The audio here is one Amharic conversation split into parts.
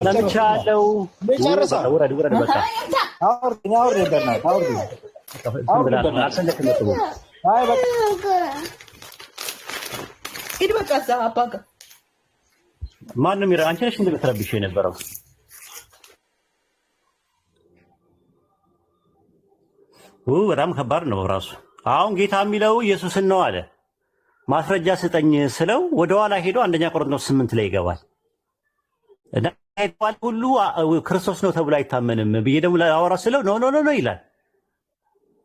ለምቻለው ወረድ በቃ ማንም ይራ አንቺ ነሽ እንደምትረብሽ የነበረው በጣም ከባድ ነው ራሱ። አሁን ጌታ የሚለው ኢየሱስን ነው አለ። ማስረጃ ስጠኝ ስለው ወደ ኋላ ሄዶ አንደኛ ቆሮንቶስ 8 ላይ ይገባል። እና ሁሉ ክርስቶስ ነው ተብሎ አይታመንም ብዬ ደግሞ ላወራ ስለው ኖ ኖ ኖ ይላል።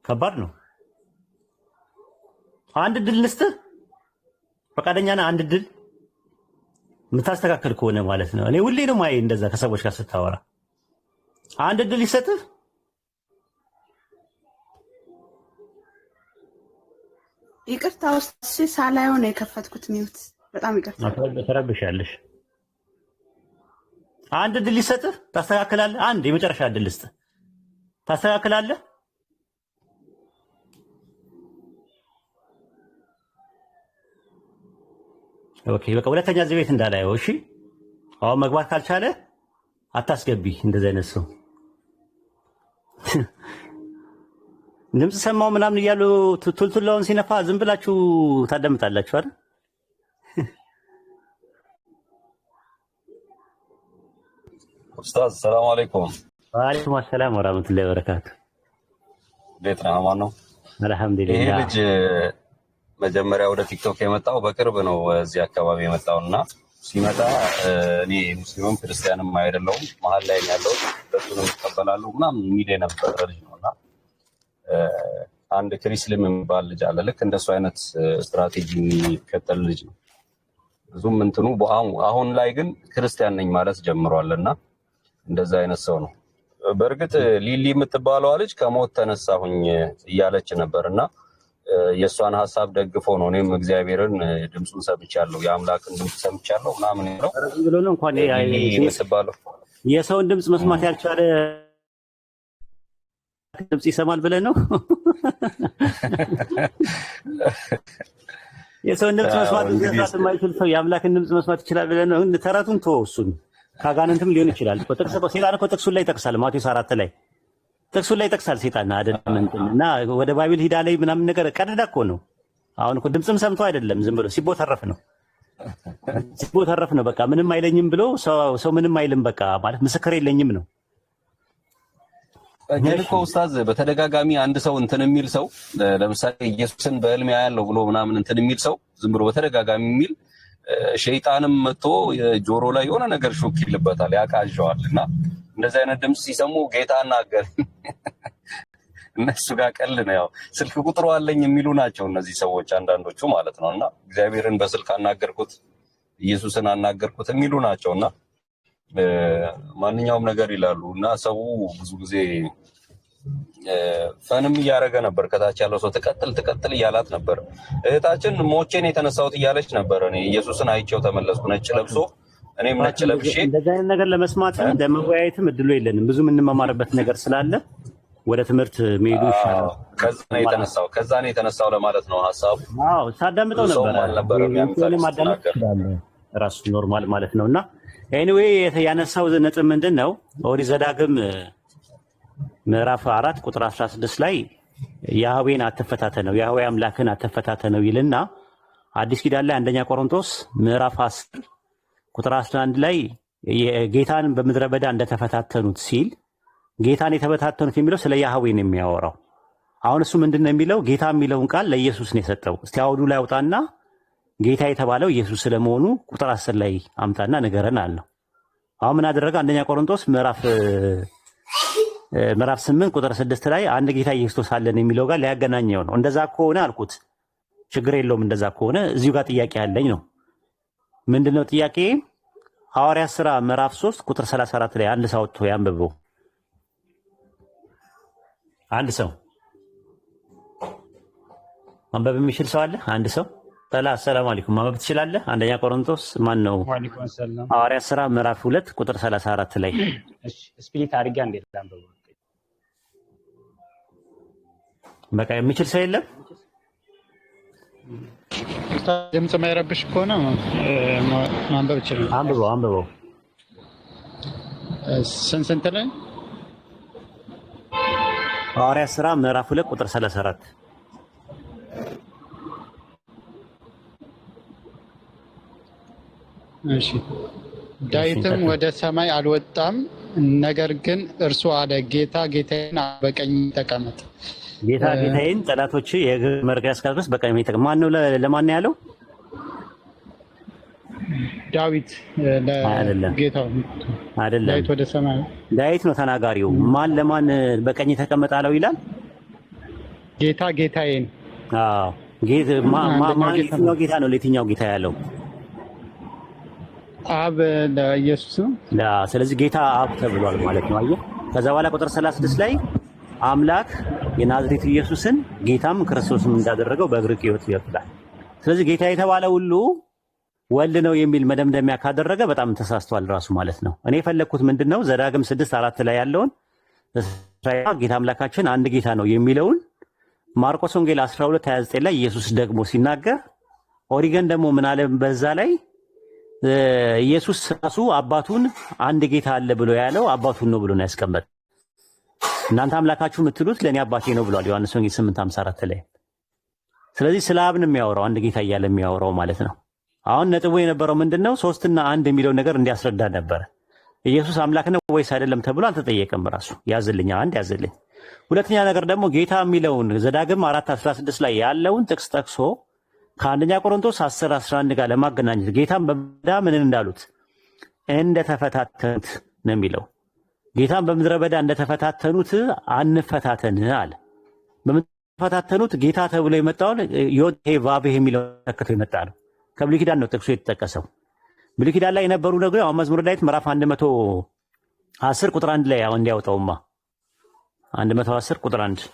ከባድ ነው። አንድ ድል ልስጥህ፣ ፈቃደኛ ነህ? አንድ ድል የምታስተካከል ከሆነ ማለት ነው። እኔ ሁሌ ነው ማይ እንደዛ ከሰዎች ጋር ስታወራ አንድ ድል ይሰጥህ። ይቅርታ ውስጥ ሳላየው ነው የከፈትኩት ሚውት። በጣም ይቅርታ። ተረብሻለሽ። አንድ ድል ይሰጥህ፣ ታስተካክላለህ። አንድ የመጨረሻ ድል ልስጥህ፣ ታስተካክላለህ። ኦኬ በቃ ሁለተኛ እዚህ ቤት እንዳላየው እሺ። አሁን መግባት ካልቻለ አታስገቢ። እንደዚህ አይነት ሰው ድምፅ ሰማው ምናምን እያሉ ቱልቱላውን ሲነፋ ዝም ብላችሁ ታዳምጣላችሁ አይደል? ኡስታዝ ሰላም አለይኩም። ወአለይኩም ሰላም ወራህመቱላሂ ወበረካቱ። እንዴት ነህ? አማን ነው አልሐምዱሊላህ። ይሄ ልጅ መጀመሪያ ወደ ቲክቶክ የመጣው በቅርብ ነው። እዚህ አካባቢ የመጣውና ሲመጣ እኔ ሙስሊምም ክርስቲያንም አይደለሁም መሀል ላይ ያለው ሁለቱንም እቀበላለሁ ምናምን የሚል የነበረ ልጅ ነውና አንድ ክሪስልም የሚባል ልጅ አለ። ልክ እንደሱ አይነት ስትራቴጂ የሚከተል ልጅ ነው። ብዙም እንትኑ አሁን ላይ ግን ክርስቲያን ነኝ ማለት ጀምሯልና እንደዛ አይነት ሰው ነው። በእርግጥ ሊሊ የምትባለዋ ልጅ ከሞት ተነሳሁኝ እያለች ነበርና የእሷን ሀሳብ ደግፎ ነው እኔም እግዚአብሔርን ድምፁን ሰምቻለሁ የአምላክን ድምፅ ሰምቻለሁ ምናምን ነው ብሎ ነው እንኳን የምትባለው የሰውን ድምፅ መስማት ያልቻለ ድምፅ ይሰማል ብለህ ነው? የሰውን ድምፅ መስማት የማይችል ሰው የአምላክን ድምፅ መስማት ይችላል ብለህ ነው? ተረቱን ተወው። እሱን ከአጋንንትም ሊሆን ይችላል። ሴጣን እኮ ጥቅሱን ላይ ይጠቅሳል። ማቴዎስ 4 ላይ ጥቅሱን ላይ ይጠቅሳል። ሴጣን አይደለም እና ወደ ባቢል ሂዳ ላይ ምናምን ነገር ቀደዳ እኮ ነው። አሁን እኮ ድምፅም ሰምቶ አይደለም ዝም ብሎ ሲቦተረፍ ነው። ሲቦተረፍ ነው። በቃ ምንም አይለኝም ብሎ ሰው ምንም አይልም በቃ ማለት ምስክር የለኝም ነው። ግን እኮ ኡስታዝ በተደጋጋሚ አንድ ሰው እንትን የሚል ሰው ለምሳሌ ኢየሱስን በህልም ያያለው ብሎ ምናምን እንትን የሚል ሰው ዝም ብሎ በተደጋጋሚ የሚል ሸይጣንም መጥቶ ጆሮ ላይ የሆነ ነገር ሹክ ይልበታል፣ ያቃዣዋልና እንደዚህ አይነት ድምፅ ሲሰሙ ጌታ አናገር እነሱ ጋር ቀል ነው። ያው ስልክ ቁጥሩ አለኝ የሚሉ ናቸው እነዚህ ሰዎች አንዳንዶቹ ማለት ነውና እግዚአብሔርን በስልክ አናገርኩት ኢየሱስን አናገርኩት የሚሉ ናቸውና ማንኛውም ነገር ይላሉ እና ሰው ብዙ ጊዜ ፈንም እያደረገ ነበር። ከታች ያለው ሰው ትቀጥል እያላት ነበር። እህታችን ሞቼን የተነሳሁት እያለች ነበር። እኔ ኢየሱስን አይቼው ተመለስኩ ነጭ ለብሶ እኔም ነጭ ለብሼ። እንደዚህ አይነት ነገር ለመስማትም ለመወያየትም እድሉ የለንም። ብዙ የምንመማርበት ነገር ስላለ ወደ ትምህርት መሄዱ ይሻላል። ከዛ ነው የተነሳው ለማለት ነው ሐሳቡ። አዎ ሳዳምጠው ነበር። ማዳመጥ ይችላል ራሱ ኖርማል ማለት ነውና ኤኒዌይ ያነሳው ነጥብ ምንድን ነው? ኦሪት ዘዳግም ምዕራፍ 4 ቁጥር 16 ላይ ያህዌን አትፈታተነው ያህዌ አምላክን አትፈታተነው ይልና አዲስ ኪዳን ላይ አንደኛ ቆሮንቶስ ምዕራፍ 10 ቁጥር 11 ላይ ጌታን በምድረ በዳ እንደተፈታተኑት ሲል ጌታን የተፈታተኑት የሚለው ስለ ያህዌ ነው የሚያወራው። አሁን እሱ ምንድነው የሚለው? ጌታ የሚለውን ቃል ለኢየሱስ ነው የሰጠው። እስቲ አውዱ ላይ አውጣና ጌታ የተባለው ኢየሱስ ስለመሆኑ ቁጥር 10 ላይ አምጣና ንገረን አለው። አሁን ምን አደረገ? አንደኛ ቆሮንቶስ ምዕራፍ 8 ቁጥር 6 ላይ አንድ ጌታ ኢየሱስ አለን የሚለው ጋር ሊያገናኘው ነው። እንደዛ ከሆነ አልኩት ችግር የለውም። እንደዛ ከሆነ እዚሁ ጋር ጥያቄ ያለኝ ነው። ምንድነው ጥያቄ? ሐዋርያት ሥራ ምዕራፍ 3 ቁጥር 34 ላይ አንድ ሰው ወጥቶ ያንብበው። አንድ ሰው ማንበብ የሚችል ሰው አለ? አንድ ሰው ሰላም አለይኩም ማንበብ ትችላለህ? አንደኛ ቆሮንቶስ ማን ነው? ሐዋርያት ሥራ ምዕራፍ 2 ቁጥር 34 ላይ እሺ ስፒሪት አድርጋ እንዴት ላንብበው? በቃ የሚችል ሰው የለም? ድምጽ የማይረብሽ ከሆነ ማንበብ ይችላል። አንብበው ስንት ላይ? ሐዋርያት ሥራ ምዕራፍ 2 ቁጥር 34። እሺ ዳዊትም ወደ ሰማይ አልወጣም፣ ነገር ግን እርሱ አለ ጌታ ጌታዬን በቀኝ ተቀመጥ። ጌታ ጌታዬን ጠላቶች የእግር መርገጫ እስካደርስ በቀኝ ተቀመጥ። ማን ነው ለማን ያለው? ዳዊት ለጌታው አይደለም። ዳዊት ወደ ሰማይ ዳዊት ነው ተናጋሪው። ማን ለማን በቀኝ ተቀመጥ አለው ይላል? ጌታ ጌታዬን። አዎ ማን የትኛው ጌታ ነው ለየትኛው ጌታ ያለው? አብ ለኢየሱስ ነው። ስለዚህ ጌታ አብ ተብሏል ማለት ነው። አየህ። ከዛ በኋላ ቁጥር 36 ላይ አምላክ የናዝሬቱ ኢየሱስን ጌታም ክርስቶስም እንዳደረገው በግሪክ ይወጣል። ስለዚህ ጌታ የተባለ ሁሉ ወልድ ነው የሚል መደምደሚያ ካደረገ በጣም ተሳስቷል ራሱ ማለት ነው። እኔ የፈለግኩት ምንድነው ዘዳግም 6:4 ላይ ያለውን እስራኤል ጌታ አምላካችን አንድ ጌታ ነው የሚለውን ማርቆስ ወንጌል 12:29 ላይ ኢየሱስ ደግሞ ሲናገር ኦሪገን ደግሞ ምን አለ በዛ ላይ ኢየሱስ ራሱ አባቱን አንድ ጌታ አለ ብሎ ያለው አባቱን ነው ብሎ ነው ያስቀመጠው። እናንተ አምላካችሁ የምትሉት ለኔ አባቴ ነው ብሏል ዮሐንስ ወንጌል 8:54 ላይ። ስለዚህ ስለ አብ ነው የሚያወራው አንድ ጌታ እያለ የሚያወራው ማለት ነው። አሁን ነጥቡ የነበረው ምንድነው ሶስትና አንድ የሚለው ነገር እንዲያስረዳ ነበር። ኢየሱስ አምላክ ነው ወይስ አይደለም ተብሎ አልተጠየቀም። ራሱ ያዝልኝ አንድ ያዝልኝ። ሁለተኛ ነገር ደግሞ ጌታ የሚለውን ዘዳግም 4:16 ላይ ያለውን ጥቅስ ጠቅሶ ከአንደኛ ቆሮንቶስ 10:11 ጋር ለማገናኘት ጌታን በምድረ በዳ ምን እንዳሉት እንደተፈታተኑት ነው የሚለው። ጌታን በምድረ በዳ እንደተፈታተኑት አንፈታተን አለ። በምትፈታተኑት ጌታ ተብሎ የመጣውን ዮድ ሄ ቫቭ የሚለው ተከትሎ የመጣ ነው። ከብሉይ ኪዳን ነው ጥቅሱ የተጠቀሰው። ብሉይ ኪዳን ላይ የነበሩ ነገር አሁን መዝሙረ ዳዊት ምዕራፍ 110 ቁጥር 1 ላይ አሁን እንዲያወጣውማ 110 ቁጥር 1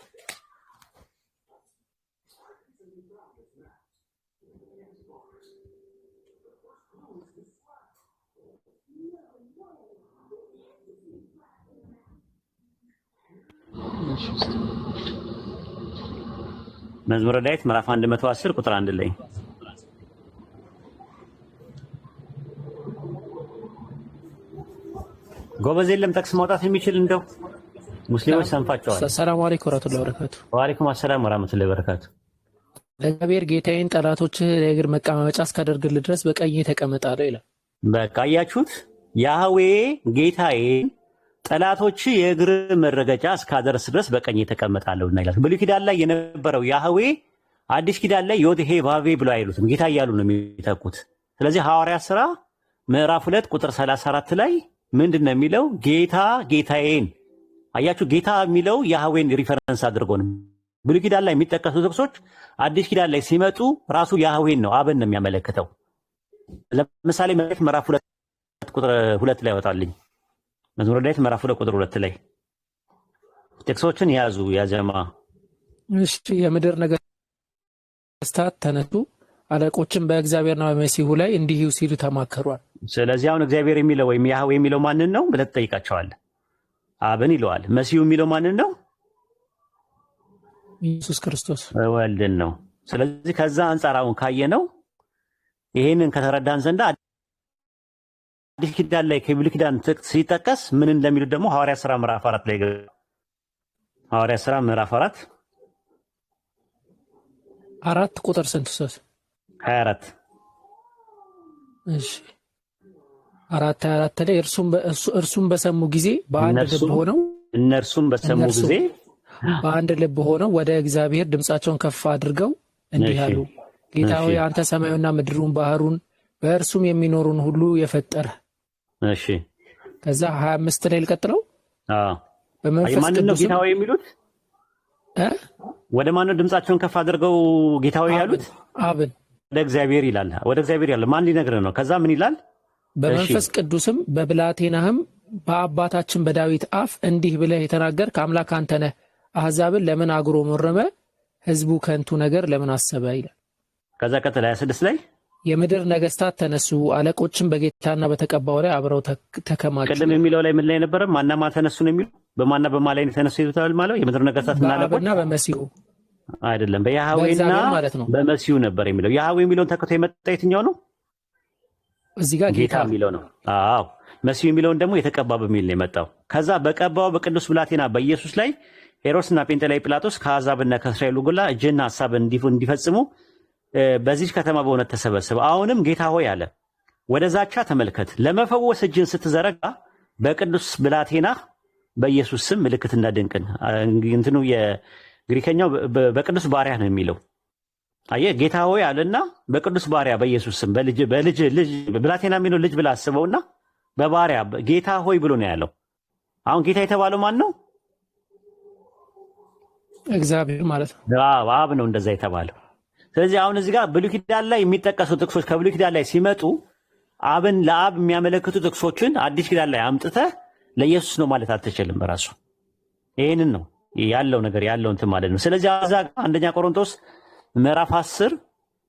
መዝሙረ ዳዊት ምዕራፍ 110 ቁጥር 1 ላይ ጎበዝ የለም ጥቅስ ማውጣት የሚችል እንደው ሙስሊሞች ሰንፋቸዋል። ሰላም አለይኩም ወራህመቱላሂ ወበረካቱ። ወአለይኩም ሰላም ወራህመቱላሂ ወበረካቱ። ለእግዚአብሔር ጌታዬን ጠላቶችህ የእግር መቀማመጫ እስካደርግልህ ድረስ በቀኜ ተቀመጣለሁ ይላል። በቃ አያችሁት? ያህዌ ጌታዬን ጠላቶች የእግር መረገጫ እስካደርስ ድረስ በቀኜ ተቀመጣለሁ ይላል። ብሉይ ኪዳን ላይ የነበረው ያህዌ አዲስ ኪዳን ላይ ዮድ ሄ ቫቬ ብሎ አይሉትም፣ ጌታ እያሉ ነው የሚተኩት። ስለዚህ ሐዋርያት ሥራ ምዕራፍ 2 ቁጥር 34 ላይ ምንድን ነው የሚለው? ጌታ ጌታዬን። አያችሁ፣ ጌታ የሚለው ያህዌን ሪፈረንስ አድርጎ ነው። ብሉይ ኪዳን ላይ የሚጠቀሱ ጥቅሶች አዲስ ኪዳን ላይ ሲመጡ ራሱ ያህዌን ነው፣ አብን ነው የሚያመለክተው። ለምሳሌ ምዕራፍ 2 ቁጥር 2 ላይ ያወጣልኝ። መዝሙረ ዳዊት ምዕራፍ 2 ቁጥር 2 ላይ ጥቅሶችን ያዙ ያጀማ። እሺ፣ የምድር ነገስታት ተነሱ፣ አለቆችም በእግዚአብሔርና በመሲሁ ላይ እንዲህ ሲሉ ተማከሯል። ስለዚህ አሁን እግዚአብሔር የሚለው ወይም ያህዌ የሚለው ማንን ነው ብለህ ትጠይቃቸዋለህ። አብን ይለዋል። መሲሁ የሚለው ማንን ነው? ኢየሱስ ክርስቶስ ወልድን ነው። ስለዚህ ከዛ አንጻር አሁን ካየነው ይሄንን ከተረዳን ዘንዳ አዲስ ኪዳን ላይ ከብሉይ ኪዳን ጥቅስ ሲጠቀስ ምን እንደሚሉት ደግሞ ሐዋርያት ሥራ ምዕራፍ 4 ላይ ሐዋርያት ሥራ ምዕራፍ 4 ቁጥር ስንት? 24 እሺ 4:24 ላይ እርሱም በሰሙ ጊዜ በአንድ ልብ ሆነው እነርሱም በሰሙ ጊዜ በአንድ ልብ ሆነው ወደ እግዚአብሔር ድምፃቸውን ከፍ አድርገው እንዲህ አሉ፣ ጌታ ሆይ አንተ ሰማዩና ምድሩን ባህሩን በእርሱም የሚኖሩን ሁሉ የፈጠርህ። እሺ ከዛ 25 ላይ ልቀጥለው። በመንፈስ ቅዱስ ጌታ ሆይ የሚሉት ወደ ማን ነው ድምፃቸውን ከፍ አድርገው ጌታ ሆይ ያሉት? አብን ወደ እግዚአብሔር ይላል። ወደ እግዚአብሔር ይላል። ማን ሊነግርህ ነው? ከዛ ምን ይላል? በመንፈስ ቅዱስም በብላቴናህም በአባታችን በዳዊት አፍ እንዲህ ብለህ የተናገርክ አምላክ አንተ ነህ። አሕዛብን ለምን አጉረመረመ? ሕዝቡ ከንቱ ነገር ለምን አሰበ ይላል። ከዛ ቀጥል 26 ላይ የምድር ነገስታት ተነሱ፣ አለቆችም በጌታና በተቀባው ላይ አብረው ተከማቹ። ቅድም የሚለው ላይ ምን ላይ ነበረ? ማናማ ተነሱ ነው የሚሉ በማና በማ ላይ ተነሱ ይሉታል ማለት የምድር ነገስታትና አለቆች በአብና በመሲሁ አይደለም፣ በያህዌና በመሲሁ ነበር የሚለው። ያህዌ የሚለውን ተከቶ የመጣ የትኛው ነው? እዚህ ጋር ጌታ የሚለው ነው። አዎ መሲሁ የሚለውን ደግሞ የተቀባ በሚል ነው የመጣው። ከዛ በቀባው በቅዱስ ብላቴና በኢየሱስ ላይ ሄሮድስና ጴንጤናዊ ጲላጦስ ከአሕዛብና ከእስራኤል ሁሉ እጅና ሐሳብ እንዲፈጽሙ በዚች ከተማ በእውነት ተሰበሰበ። አሁንም ጌታ ሆይ አለ። ወደ ዛቻ ተመልከት። ለመፈወስ እጅን ስትዘረጋ በቅዱስ ብላቴና በኢየሱስ ስም ምልክትና ድንቅን እንትኑ የግሪከኛው በቅዱስ ባሪያ ነው የሚለው። አየህ ጌታ ሆይ አለና በቅዱስ ባሪያ በኢየሱስ ስም በልጅ ብላቴና የሚለው ልጅ ብላ አስበውና በባሪያ ጌታ ሆይ ብሎ ነው ያለው። አሁን ጌታ የተባለው ማን ነው? እግዚአብሔር ማለት ነው። አብ ነው እንደዛ የተባለው። ስለዚህ አሁን እዚህ ጋር ብሉይ ኪዳን ላይ የሚጠቀሱ ጥቅሶች ከብሉይ ኪዳን ላይ ሲመጡ አብን ለአብ የሚያመለክቱ ጥቅሶችን አዲስ ኪዳን ላይ አምጥተህ ለኢየሱስ ነው ማለት አትችልም። ራሱ ይሄንን ነው ያለው ነገር ያለው እንትን ማለት ነው። ስለዚህ አዛ አንደኛ ቆሮንቶስ ምዕራፍ 10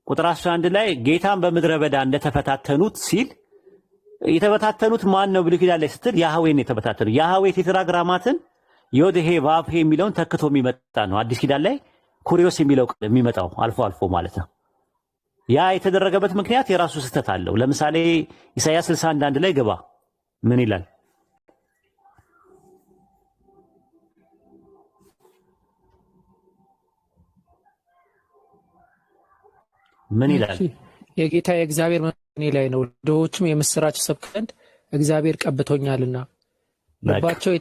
ቁጥር 11 ላይ ጌታን በምድረ በዳ እንደተፈታተኑት ሲል የተፈታተኑት ማን ነው ብሉይ ኪዳን ላይ ስትል ያህዌን የተፈታተኑት ያህዌ ቴትራግራማትን ዮድሄ ቫቭሄ የሚለውን ተክቶ የሚመጣ ነው። አዲስ ኪዳን ላይ ኩሪዮስ የሚለው የሚመጣው አልፎ አልፎ ማለት ነው። ያ የተደረገበት ምክንያት የራሱ ስህተት አለው። ለምሳሌ ኢሳይያስ 61:1 ላይ ግባ ምን ይላል? ምን ይላል? የጌታ የእግዚአብሔር መንፈስ በእኔ ላይ ነው፣ ድሆችም የምስራች ሰብክ ዘንድ እግዚአብሔር ቀብቶኛልና። ልባቸው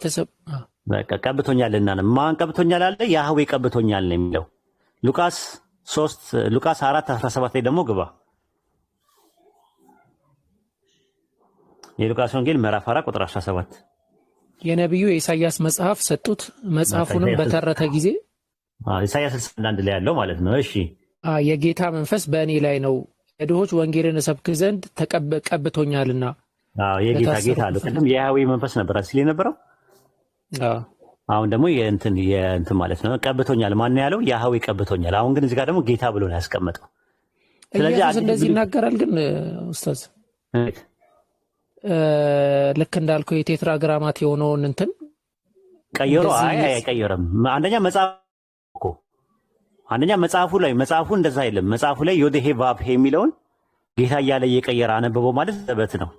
በቃ ቀብቶኛልና ነው። ማን ቀብቶኛል አለ? ያህዌ ቀብቶኛል ነው የሚለው። ሉቃስ 4:17 ላይ ደግሞ ግባ። የሉቃስ ወንጌል ምዕራፍ 4 ቁጥር 17 የነቢዩ የኢሳይያስ መጽሐፍ ሰጡት። መጽሐፉንም በተረተ ጊዜ ኢሳይያስ 61:1 ላይ ያለው ማለት ነው። እሺ የጌታ መንፈስ በእኔ ላይ ነው፣ የድሆች ወንጌልን እሰብክ ዘንድ ቀብቶኛልና። የጌታ አለ። ቅድም የያህዌ መንፈስ ነበር ሲል የነበረው። አሁን ደግሞ የእንትን ማለት ነው ቀብቶኛል። ማን ያለው? ያህዌ ቀብቶኛል። አሁን ግን እዚህ ጋር ደግሞ ጌታ ብሎ ነው ያስቀመጠው። ስለዚህ እንደዚህ ይናገራል። ግን ኡስታዝ ልክ እንዳልከው የቴትራግራማት የሆነውን እንትን ቀየሮ? አይቀየርም። አንደኛ መጽሐፉ እንደዛ አይደለም። መጽሐፉ ላይ ዮድሄ ቫቭሄ የሚለውን ጌታ እያለ እየቀየረ አነበበው ማለት ዘበት ነው።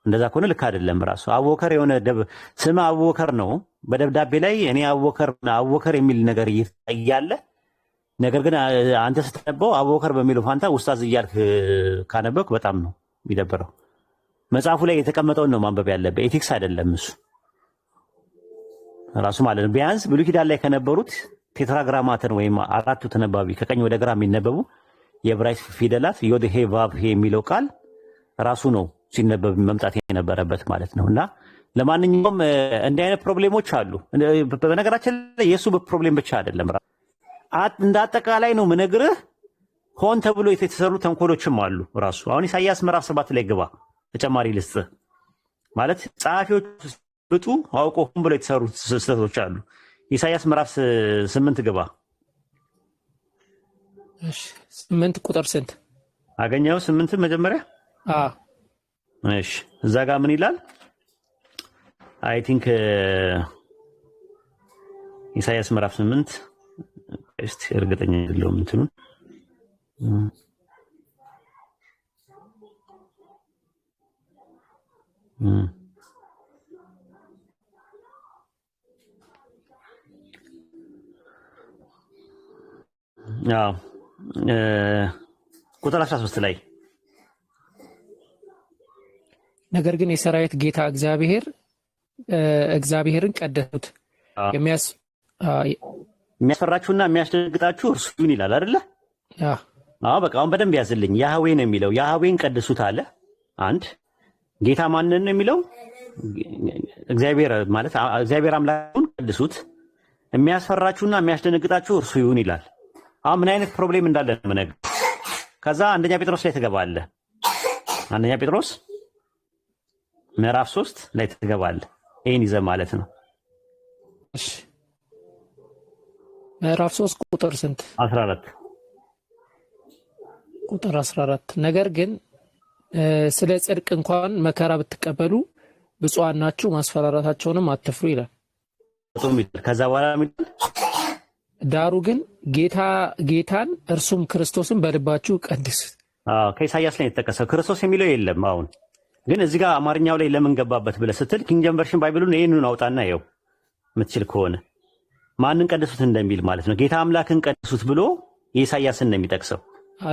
እንደዛ ከሆነ ልክ አይደለም። ራሱ አቡበከር የሆነ ስም አቡበከር ነው። በደብዳቤ ላይ እኔ አቡበከር የሚል ነገር እያለ ነገር ግን አንተ ስትነበው አቡበከር በሚለው ፋንታ ኡስታዝ እያልክ ካነበብክ በጣም ነው የሚደብረው። መጽሐፉ ላይ የተቀመጠውን ነው ማንበብ ያለበት። ኤቲክስ አይደለም እሱ ራሱ ማለት ነው። ቢያንስ ብሉይ ኪዳን ላይ ከነበሩት ቴትራግራማትን ወይም አራቱ ተነባቢ ከቀኝ ወደ ግራ የሚነበቡ የዕብራይስጥ ፊደላት ዮድሄ ቫቭሄ የሚለው ቃል ራሱ ነው ሲነበብ መምጣት የነበረበት ማለት ነው። እና ለማንኛውም እንዲህ አይነት ፕሮብሌሞች አሉ። በነገራችን ላይ የእሱ ፕሮብሌም ብቻ አይደለም፣ እንደ አጠቃላይ ነው ምነግርህ። ሆን ተብሎ የተሰሩ ተንኮሎችም አሉ ራሱ። አሁን ኢሳይያስ ምዕራፍ 7 ላይ ግባ፣ ተጨማሪ ልስጥህ። ማለት ጸሐፊዎች ብጡ አውቆ ሆን ብሎ የተሰሩ ስህተቶች አሉ። ኢሳይያስ ምዕራፍ 8 ግባ። እሺ 8 ቁጥር ስንት አገኘው? 8 መጀመሪያ እሺ እዛ ጋር ምን ይላል? አይ ቲንክ ኢሳይያስ ምዕራፍ 8 እስቲ እርግጠኛ አይደለሁም እንትኑን ቁጥር 13 ላይ ነገር ግን የሰራዊት ጌታ እግዚአብሔርን ቀደሱት፣ የሚያስፈራችሁና የሚያስደነግጣችሁ እርሱ ምን ይላል አይደለ? በቃ አሁን በደንብ ያዝልኝ። ያህዌ ነው የሚለው። ያህዌን ቀድሱት አለ። አንድ ጌታ ማንን ነው የሚለው? እግዚአብሔር ማለት እግዚአብሔር አምላኩን ቀድሱት፣ የሚያስፈራችሁና የሚያስደነግጣችሁ እርሱ ይሁን ይላል። አሁን ምን አይነት ፕሮብሌም እንዳለ ነው የምነግርህ። ከዛ አንደኛ ጴጥሮስ ላይ ትገባለህ። አንደኛ ጴጥሮስ ምዕራፍ 3 ላይ ትገባለህ። ይሄን ይዘህ ማለት ነው። እሺ ምዕራፍ 3 ቁጥር ስንት? 14 ቁጥር 14 ነገር ግን ስለ ጽድቅ እንኳን መከራ ብትቀበሉ ብፁዓን ናችሁ፣ ማስፈራራታቸውንም አትፍሩ ይላል። ከዛ በኋላ ዳሩ ግን ጌታን እርሱም ክርስቶስን በልባችሁ ቀድሱት። ከኢሳይያስ ላይ የተጠቀሰው ክርስቶስ የሚለው የለም። አሁን ግን እዚህ ጋር አማርኛው ላይ ለምን ገባበት ብለህ ስትል ኪንግ ጄምስ ቨርሽን ባይብሉን ይሄንን አውጣና ይኸው የምትችል ከሆነ ማንን ቀድሱት እንደሚል ማለት ነው። ጌታ አምላክን ቀድሱት ብሎ ኢሳይያስን ነው የሚጠቅሰው።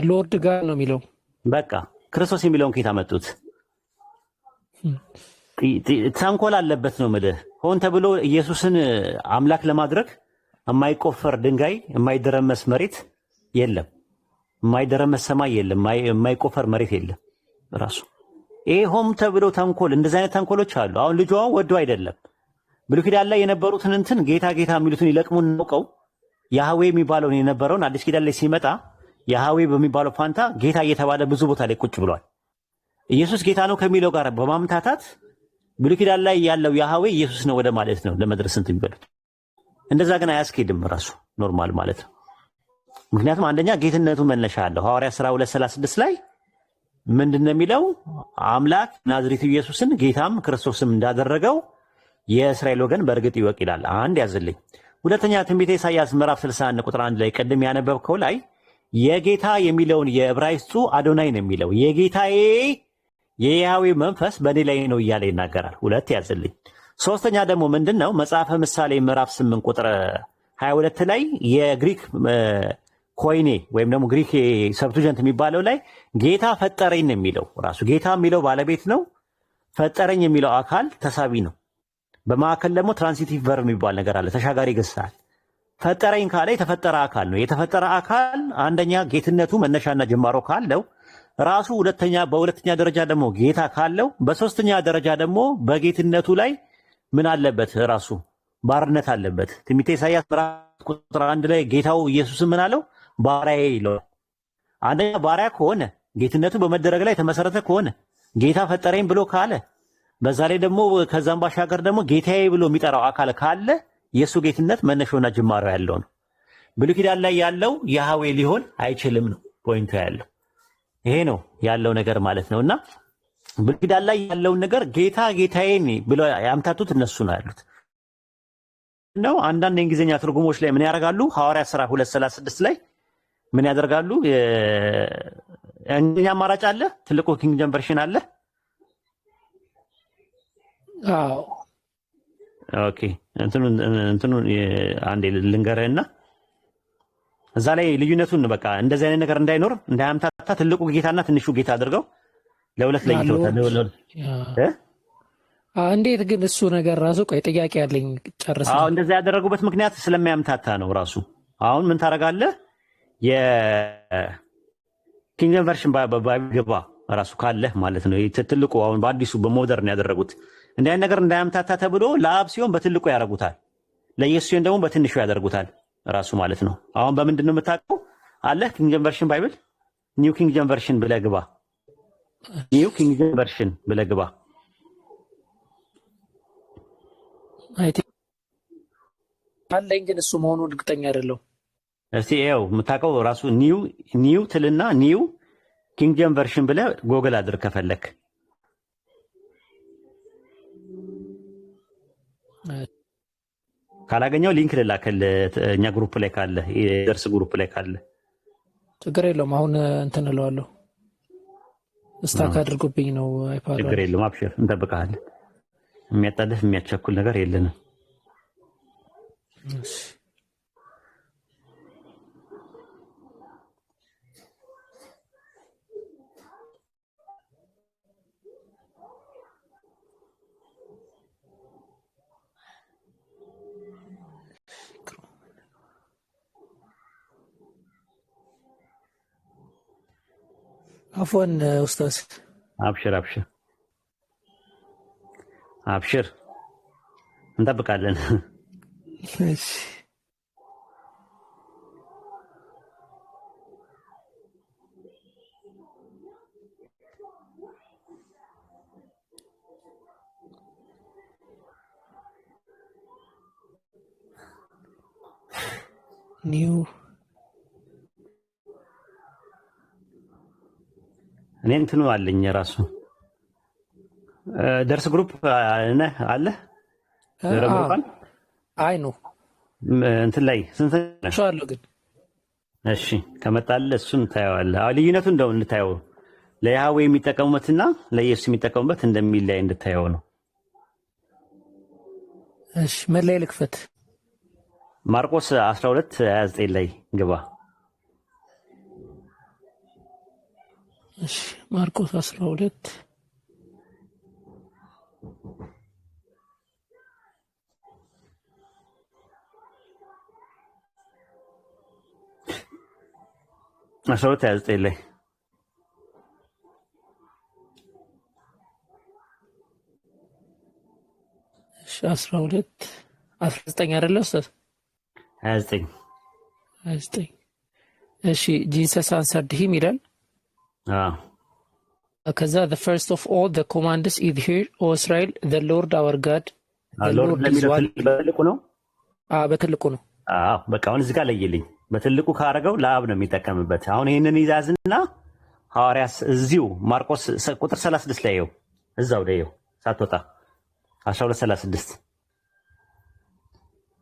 ሎርድ ጋር ነው የሚለው። በቃ ክርስቶስ የሚለውን ኬታ መጡት። ተንኮል አለበት ነው የምልህ። ሆን ተብሎ ኢየሱስን አምላክ ለማድረግ የማይቆፈር ድንጋይ፣ የማይደረመስ መሬት የለም፣ የማይደረመስ ሰማይ የለም፣ የማይቆፈር መሬት የለም። ራሱ ይሄ ሆም ተብሎ ተንኮል፣ እንደዚህ አይነት ተንኮሎች አሉ። አሁን ልጇ ወዶ አይደለም ብሉይ ኪዳን ላይ የነበሩትን እንትን ጌታ ጌታ የሚሉትን ይለቅሙን እናውቀው ያህዌ የሚባለውን የነበረውን አዲስ ኪዳን ላይ ሲመጣ ያህዌ በሚባለው ፋንታ ጌታ እየተባለ ብዙ ቦታ ላይ ቁጭ ብሏል። ኢየሱስ ጌታ ነው ከሚለው ጋር በማምታታት ብሉይ ኪዳን ላይ ያለው ያህዌ ኢየሱስ ነው ወደ ማለት ነው ለመድረስ እንትን የሚበሉት። እንደዛ ግን አያስኬድም ራሱ ኖርማል ማለት ነው። ምክንያቱም አንደኛ ጌትነቱ መነሻ አለው። ሐዋርያት ሥራ 2:36 ላይ ምንድነው የሚለው? አምላክ ናዝሬቱ ኢየሱስን ጌታም ክርስቶስም እንዳደረገው የእስራኤል ወገን በእርግጥ ይወቅ ይላል። አንድ ያዝልኝ። ሁለተኛ ትንቢተ ኢሳይያስ ምዕራፍ 61 ቁጥር 1 ላይ ቅድም ያነበብከው ላይ የጌታ የሚለውን የዕብራይስጡ አዶናይ ነው የሚለው። የጌታዬ የያህዌ መንፈስ በእኔ ላይ ነው እያለ ይናገራል። ሁለት ያዝልኝ። ሶስተኛ ደግሞ ምንድነው? መጽሐፈ ምሳሌ ምዕራፍ 8 ቁጥር 22 ላይ የግሪክ ኮይኔ ወይም ደግሞ ግሪክ ሰብቱጀንት የሚባለው ላይ ጌታ ፈጠረኝ ነው የሚለው። ራሱ ጌታ የሚለው ባለቤት ነው። ፈጠረኝ የሚለው አካል ተሳቢ ነው። በማዕከል ደግሞ ትራንሲቲቭ ቨርብ የሚባል ነገር አለ፣ ተሻጋሪ ግስ አለ። ፈጠረኝ ካለ የተፈጠረ አካል ነው። የተፈጠረ አካል አንደኛ ጌትነቱ መነሻና ጅማሮ ካለው ራሱ፣ በሁለተኛ ደረጃ ደግሞ ጌታ ካለው፣ በሶስተኛ ደረጃ ደግሞ በጌትነቱ ላይ ምን አለበት? ራሱ ባርነት አለበት። ትንቢተ ኢሳይያስ ቁጥር 1 ላይ ጌታው ኢየሱስ ምን አለው? ባሪያዬ ይለዋል። አንደኛ ባሪያ ከሆነ ጌትነቱ በመደረግ ላይ የተመሰረተ ከሆነ ጌታ ፈጠረኝ ብሎ ካለ፣ በዛ ላይ ደግሞ ከዛም ባሻገር ደግሞ ጌታዬ ብሎ የሚጠራው አካል ካለ የእሱ ጌትነት መነሻውና ጅማሬው ያለው ነው። ብሉይ ኪዳን ላይ ያለው ያህዌ ሊሆን አይችልም ነው ፖይንቱ ያለው። ይሄ ነው ያለው ነገር ማለት ነውና ብሉይ ኪዳን ላይ ያለውን ነገር ጌታ ጌታዬን ብሎ ያምታቱት እነሱ ነው ያሉት ነው። አንዳንድ የእንግሊዝኛ ትርጉሞች ላይ ምን ያደርጋሉ? ሐዋርያት ሥራ 2:36 ላይ ምን ያደርጋሉ? እንግሊዝኛ አማራጭ አለ፣ ትልቁ ኪንግ ጄምስ ቨርሽን አለ። አዎ ኦኬ። እንትኑ አንዴ ልንገርህና እዛ ላይ ልዩነቱን በቃ እንደዚህ አይነት ነገር እንዳይኖር እንዳያምታታ ትልቁ ጌታና ትንሹ ጌታ አድርገው ለሁለት ለይተውታል። እንዴት ግን እሱ ነገር ራሱ ቆይ ጥያቄ ያለኝ ጨርሰ። አዎ እንደዛ ያደረጉበት ምክንያት ስለማያምታታ ነው ራሱ። አሁን ምን ታደርጋለህ? የኪንግ ጄምስ ቨርሽን ባይገባ ራሱ ካለህ ማለት ነው ትልቁ አሁን በአዲሱ በሞደርን ያደረጉት እንዲህ አይነት ነገር እንዳያምታታ ተብሎ ለአብ ሲሆን በትልቁ ያደርጉታል፣ ለኢየሱስ ሲሆን ደግሞ በትንሹ ያደርጉታል ራሱ ማለት ነው። አሁን በምንድን ነው የምታውቀው? አለህ ኪንግ ጄምስ ቨርሽን ባይብል ኒው ኪንግ ጄምስ ቨርሽን ብለህ ግባ። ኒው ኪንግ ጄምስ ቨርሽን ብለህ ግባ። አለኝ ግን እሱ መሆኑን እርግጠኛ አይደለሁም። እስቲ ይኸው የምታውቀው ራሱ ኒው ትልና ኒው ኪንግ ጄምስ ቨርሽን ብለህ ጎግል አድርግ ከፈለክ። ካላገኘው ሊንክ ልላክልህ እኛ ግሩፕ ላይ ካለ የደርስ ግሩፕ ላይ ካለ ችግር የለውም። አሁን እንትን እለዋለሁ። ስታክ አድርጎብኝ ነው አይፓድ። ችግር የለውም። አብሽር እንጠብቅሃለን። የሚያጣድፍ የሚያቸኩል ነገር የለንም። አፎን ኡስታዝ አብሽር እንጠብቃለን። እሺ ኒው እኔ እንትኑ አለኝ ራሱ ደርስ ግሩፕ አለ። አይ ነው እንትን ላይ ስንት አለው ግን። እሺ ከመጣልህ እሱን ታየዋለህ። ልዩነቱ እንደው እንታየው ለያህዌ የሚጠቀሙበትና ለኢየሱስ የሚጠቀሙበት እንደሚለያይ እንድታየው ነው። እሺ ምን ላይ ልክፈት? ማርቆስ 12:29 ላይ ግባ። እሺ ማርቆስ 12 12:29 ላይ እሺ 19 አይደለ ኡስታዝ? 29 እሺ ጂሰስ አንሰርድ ሂም ይላል። ከዛ the first of all the commandments is here O Israel the Lord our God the Lord is one በትልቁ ነው። በትልቁ ነው። በቃ አሁን እዚህ ጋር ለየልኝ። በትልቁ ካረገው ለአብ ነው የሚጠቀምበት። አሁን ይሄንን ይዛዝና ሐዋርያስ እዚሁ ማርቆስ ቁጥር 36 ላይ ይኸው እዛው ላይ ይኸው ሳትወጣ 12:36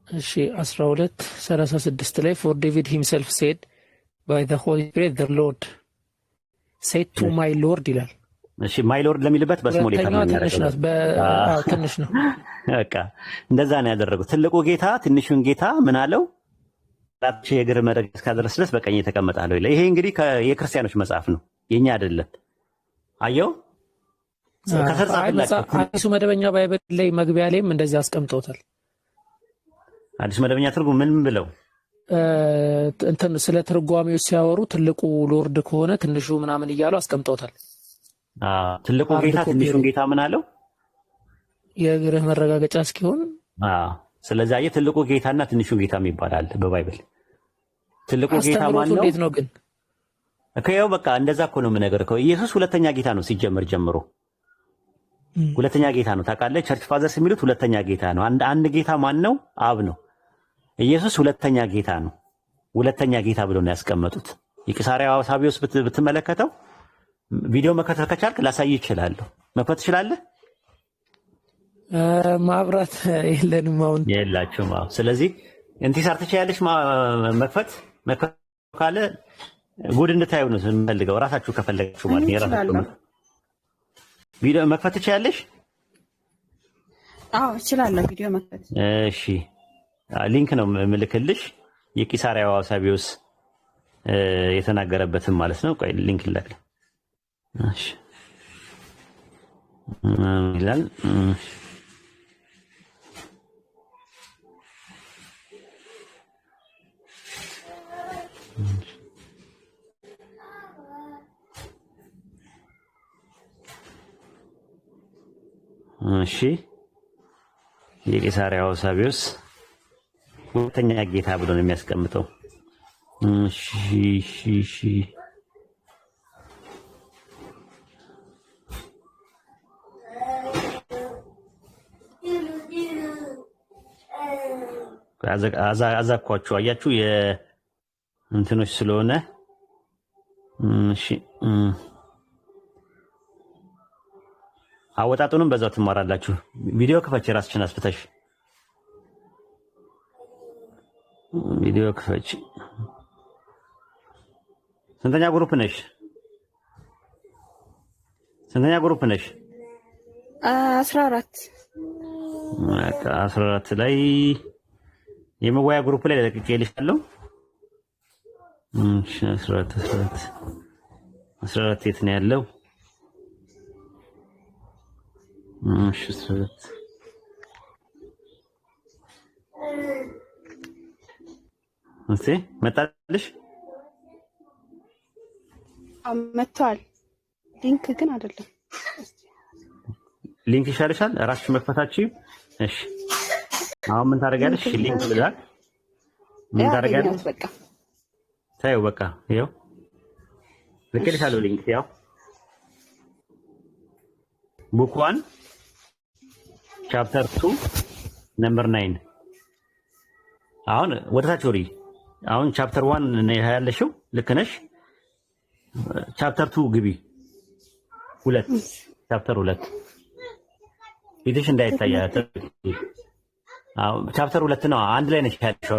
እሺ 12:36 ላይ for David himself said by the Holy Spirit the Lord said to my Lord ይላል። እሺ ማይ ሎርድ ለሚልበት በስሙ ላይ ትንሽ ነው። በቃ እንደዛ ነው ያደረጉት። ትልቁ ጌታ ትንሹን ጌታ ምን አለው? ራች የእግር መረግ እስካደረስ ድረስ በቀኝ ተቀመጣለሁ ይላል። ይሄ እንግዲህ የክርስቲያኖች መጽሐፍ ነው፣ የኛ አይደለም። አየው አዲሱ መደበኛ ባይብል ላይ መግቢያ ላይም እንደዚህ አስቀምጠውታል። አዲሱ መደበኛ ትርጉም ምን ብለው እንትን ስለ ትርጓሜዎች ሲያወሩ ትልቁ ሎርድ ከሆነ ትንሹ ምናምን እያሉ አስቀምጠውታል። ትልቁ ጌታ ትንሹን ጌታ ምን አለው? የእግርህ መረጋገጫ እስኪሆን። ስለዚህ አየህ ትልቁ ጌታና ትንሹ ጌታ ይባላል በባይብል። ትልቁ ጌታ ማን ነው? እንዴት ነው ግን? ከየው በቃ እንደዛ እኮ ነው የምነግርህ። ኢየሱስ ሁለተኛ ጌታ ነው ሲጀመር ጀምሮ ሁለተኛ ጌታ ነው። ታውቃለህ ቸርች ፋዘርስ የሚሉት ሁለተኛ ጌታ ነው። አንድ ጌታ ማን ነው? አብ ነው። ኢየሱስ ሁለተኛ ጌታ ነው። ሁለተኛ ጌታ ብሎ ነው ያስቀመጡት። የቂሳርያው ሳቢዮስ ብትመለከተው ቪዲዮ መከታተል ከቻልክ ላሳይ ይችላልው። መክፈት ትችላለህ? ማብራት የለንም አሁን የላችሁም። ስለዚህ እንቲሳር ትችያለሽ መክፈት ካለ ጉድ እንድታዩ ነው የምፈልገው። ራሳችሁ ከፈለጋችሁ ማለት ነው የራሳችሁ ቪዲዮ መክፈት ትችያለሽ? አዎ እችላለሁ ቪዲዮ መክፈት። እሺ ሊንክ ነው ምልክልሽ የቂሳርያው ሳቢዮስ የተናገረበትን ማለት ነው። ቆይ ሊንክ ልላክ። እሺ ይላል እሺ የቂሳርያው ሳቢዮስ ሁለተኛ ጌታ ብሎ ነው የሚያስቀምጠው። እሺ አዛኳችሁ አያችሁ የእንትኖች ስለሆነ እሺ አወጣጡንም በዛው ትማራላችሁ። ቪዲዮ ክፈች፣ ራስሽን አስፍተሽ ቪዲዮ ክፈች። ስንተኛ ግሩፕ ነሽ? 14 14 ላይ የመወያ ግሩፕ ላይ ለቅቄልሻለሁ። እሺ 14 የት ነው ያለው? እሺ 14 እንዴ መጣልሽ? መጥቷል። ሊንክ ግን አይደለም። ሊንክ ይሻልሻል ራስሽ መክፈታችሁ። እሺ አሁን ምን ታደርጊያለሽ? ሊንክ ልላክ። ምን ታደርጊያለሽ? በቃ ታዩ በቃ ይኸው ልክልሻለሁ ሊንክ። ያው ቡክ 1 ቻፕተር 2 ነምበር 9 አሁን ወደታች ወሪ። አሁን ቻፕተር 1 ነው ያለሽው። ልክ ነሽ። ቻፕተር 2 ግቢ። 2 ቻፕተር 2 ፊትሽ እንዳይታያ። ቻፕተር 2 ነው። አንድ ላይ ነሽ ያለሽው።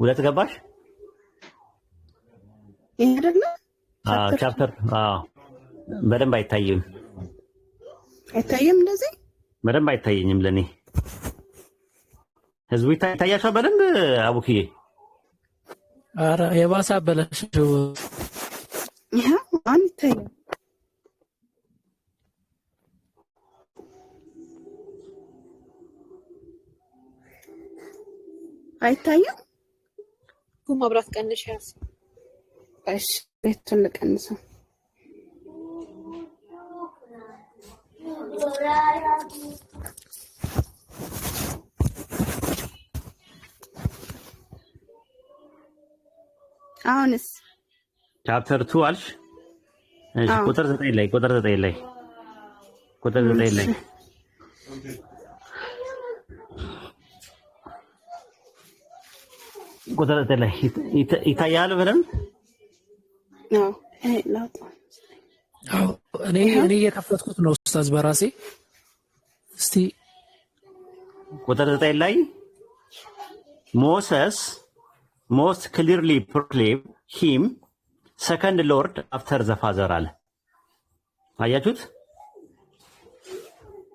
ሁለት ገባሽ? ይሄ አይደለ? ቻፕተር በደንብ አይታይም። አይታይም፣ እንደዚህ በደንብ አይታየኝም ለኔ። ህዝቡ ይታያቸዋል በደንብ አቡክዬ? ኧረ የባሰ አበላሽው። ይሄ ማን ይታያል? አይታየም። መብራት ቀንሽ ያስ። እሺ ቤቱን ልቀንሰው። አሁንስ ቻፕተር 2 አልሽ? እሺ ቁጥር 9 ላይ ቁጥር 9 ላይ ቁጥር 9 ላይ ቁጥር 9 ላይ ይታያል በደንብ? አዎ ላውጣ። አዎ እኔ እየከፈትኩት ነው ኡስታዝ በራሴ። እስቲ ቁጥር 9 ላይ ሞሰስ most clearly proclaimed him second lord after the father አለ። አያችሁት?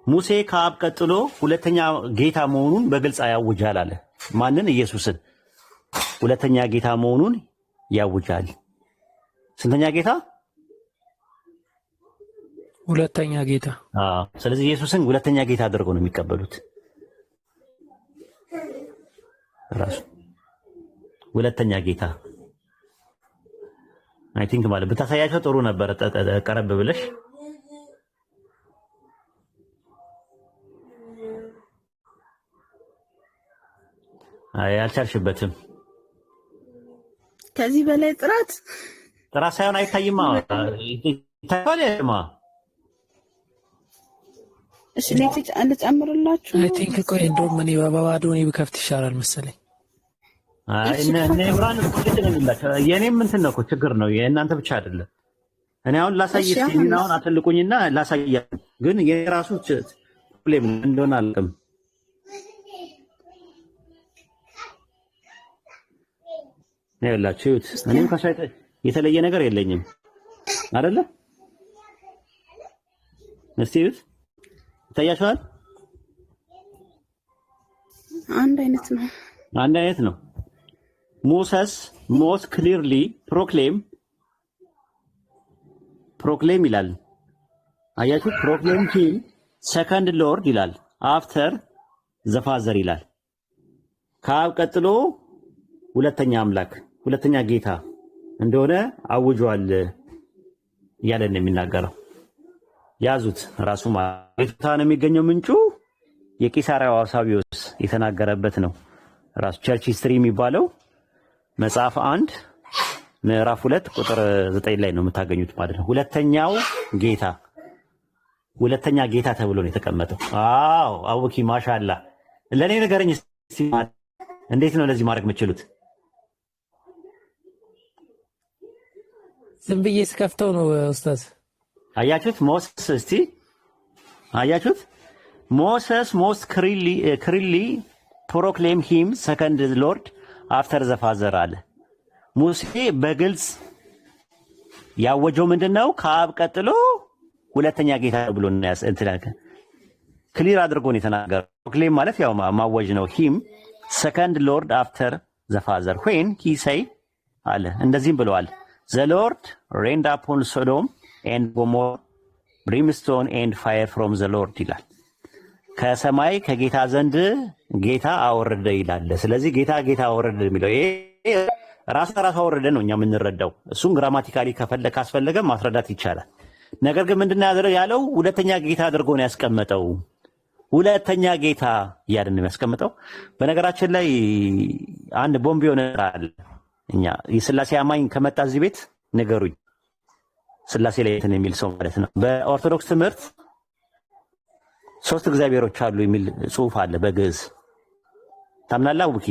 ሙሴ ከአብ ቀጥሎ ሁለተኛ ጌታ መሆኑን በግልጽ ያውጃል አለ። ማንን? ኢየሱስን ሁለተኛ ጌታ መሆኑን ያውጃል። ስንተኛ ጌታ? ሁለተኛ ጌታ። ስለዚህ ኢየሱስን ሁለተኛ ጌታ አድርገው ነው የሚቀበሉት። ራሱ ሁለተኛ ጌታ አይ ቲንክ ማለት ብታሳያቸው ጥሩ ነበር። ቀረብ ብለሽ አይ አልቻልሽበትም። ከዚህ በላይ ጥራት ሳይሆን አይታይማ። ይታያልማ። እሺ ልጨምርላችሁ። አይ ቲንክ ቆይ እንደውም እኔ በባዶ እኔ ብከፍት ይሻላል መሰለኝ። እነ ኢብራን ቁጥጥ ነው የሚላቸው። የኔም እንትን ነው እኮ ችግር ነው፣ የእናንተ ብቻ አይደለም። እኔ አሁን ላሳይሽ ሲናውን አትልቁኝና ላሳያ፣ ግን የራሱ ፕሮብሌም እንደሆነ አልቅም። ይኸውላችሁ እኔም ከሳይት የተለየ ነገር የለኝም አይደለ? እስቲ እዩት፣ ይታያችኋል? አንድ አይነት ነው። Moses most clearly proclaim ይላል። አያችሁ? proclaim him second lord ይላል። after the father ይላል። ከአብ ቀጥሎ ሁለተኛ አምላክ ሁለተኛ ጌታ እንደሆነ አውጇል እያለን ነው የሚናገረው። ያዙት። ራሱ ማለት ነው የሚገኘው ምንጩ የቂሳርያው አውሳቢዮስ የተናገረበት ነው። ራሱ ቸርች ሂስትሪ የሚባለው መጽሐፍ 1 ምዕራፍ 2 ቁጥር 9 ላይ ነው የምታገኙት ማለት ነው። ሁለተኛ ጌታ ተብሎ ነው የተቀመጠው። አዎ አቡኪ ማሻአላ። ለኔ ነገርኝ እስቲ እንዴት ነው ለዚህ ማድረግ የምትችሉት? ዝም ብዬ ስከፍተው ነው ኡስታዝ። አያችሁት? ሞሰስ እስቲ አያችሁት? ሞሰስ most clearly proclaim him second lord after the father አለ። ሙሴ በግልጽ ያወጀው ምንድነው? ከአብ ቀጥሎ ሁለተኛ ጌታ ብሎ እንትን ክሊር አድርጎ ነው የተናገረው። proclaim ማለት ያው ማወጅ ነው። him second lord after the father when he say አለ። እንደዚህም ብለዋል። the lord rained upon Sodom and Gomorrah brimstone and fire from the lord ይላል። ከሰማይ ከጌታ ዘንድ ጌታ አወረደ ይላል። ስለዚህ ጌታ አወረደ የሚለው ይሄ ራሱ አወረደ ነው እኛ የምንረዳው። እሱን ግራማቲካሊ ካስፈለገ ማስረዳት ይቻላል። ነገር ግን ምንድነው ያለው? ሁለተኛ ጌታ አድርጎ ነው ያስቀመጠው። ሁለተኛ ጌታ እያልን ነው ያስቀመጠው። በነገራችን ላይ አንድ ቦምብ የሆነ አለ። እኛ የሥላሴ አማኝ ከመጣ እዚህ ቤት ንገሩኝ። ሥላሴ ላይ እንትን የሚል ሰው ማለት ነው። በኦርቶዶክስ ትምህርት 3 እግዚአብሔሮች አሉ የሚል ጽሑፍ አለ በግዕዝ። ታምናለህ አቡኪ?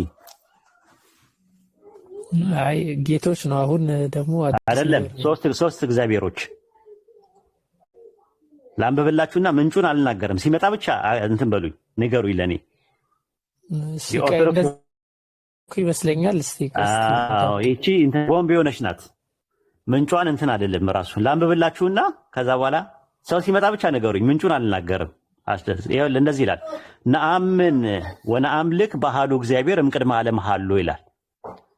አይ ጌቶች ነው። አሁን ደግሞ አይደለም፣ 3 እግዚአብሔሮች ላንብብላችሁና ምንጩን አልናገርም። ሲመጣ ብቻ እንትን በሉኝ ንገሩኝ ለኔ። ይመስለኛል። እስቲ ይቺ ቦምብ የሆነች ናት። ምንጯን እንትን አይደለም ራሱ ላንብብላችሁና ከዛ በኋላ ሰው ሲመጣ ብቻ ነገሩኝ። ምንጩን አልናገርም። ይኸውልህ እንደዚህ ይላል፣ ነአምን ወነአምልክ በአሐዱ እግዚአብሔር እምቅድመ ዓለም ሀሎ ይላል።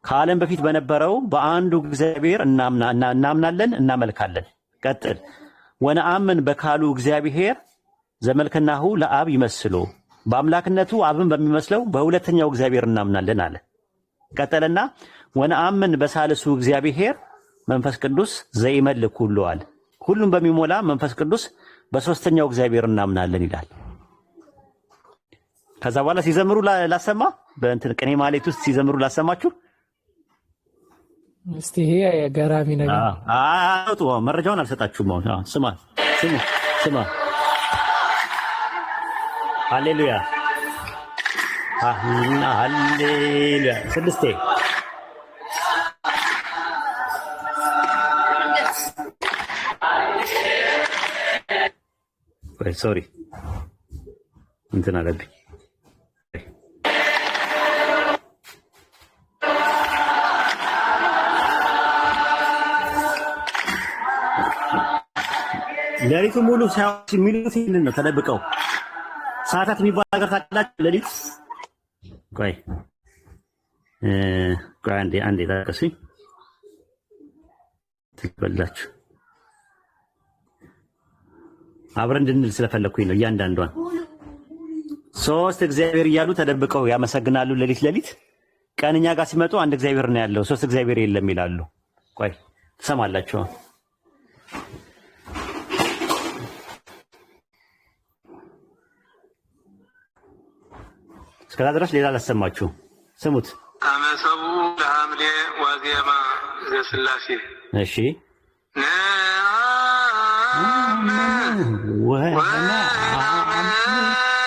ከዓለም በፊት በነበረው በአንዱ እግዚአብሔር እናምናለን እናመልካለን። ቀጥል፣ ወነአምን በካሉ እግዚአብሔር ዘመልክናሁ ለአብ ይመስሎ፣ በአምላክነቱ አብን በሚመስለው በሁለተኛው እግዚአብሔር እናምናለን አለ። ቀጠለና ወነአምን በሳልሱ እግዚአብሔር መንፈስ ቅዱስ ዘይመልክ ሁሉ አለ። ሁሉም በሚሞላ መንፈስ ቅዱስ በሶስተኛው እግዚአብሔር እናምናለን ይላል። ከዛ በኋላ ሲዘምሩ ላሰማ በእንትን ቅኔ ማሌት ውስጥ ሲዘምሩ ላሰማችሁ እስቲ። ይሄ ገራሚ ነገር አውጡ። መረጃውን አልሰጣችሁም። አሁን ስማ። ሃሌሉያ ሃሌሉያ። ስድስቴ ሶሪ እንትን አለብኝ። ሌሊቱ ሙሉ የሚሉት ይህንን ነው። ተደብቀው ሰዓታት የሚባል ነገር ታውቃላችሁ? ሌሊት ቆይ አንዴ ታቀሱኝ ትበላችሁ። አብረን እንድንል ስለፈለኩኝ ነው። እያንዳንዷን ሶስት እግዚአብሔር እያሉ ተደብቀው ያመሰግናሉ ሌሊት። ቀንኛ ጋር ሲመጡ አንድ እግዚአብሔር ነው ያለው፣ ሶስት እግዚአብሔር የለም ይላሉ። ቆይ ትሰማላችሁ። እስከዛ ድረስ ሌላ አላሰማችሁ። ስሙት። አመሰቡ ለሐምሌ ዋዜማ ዘስላሴ። እሺ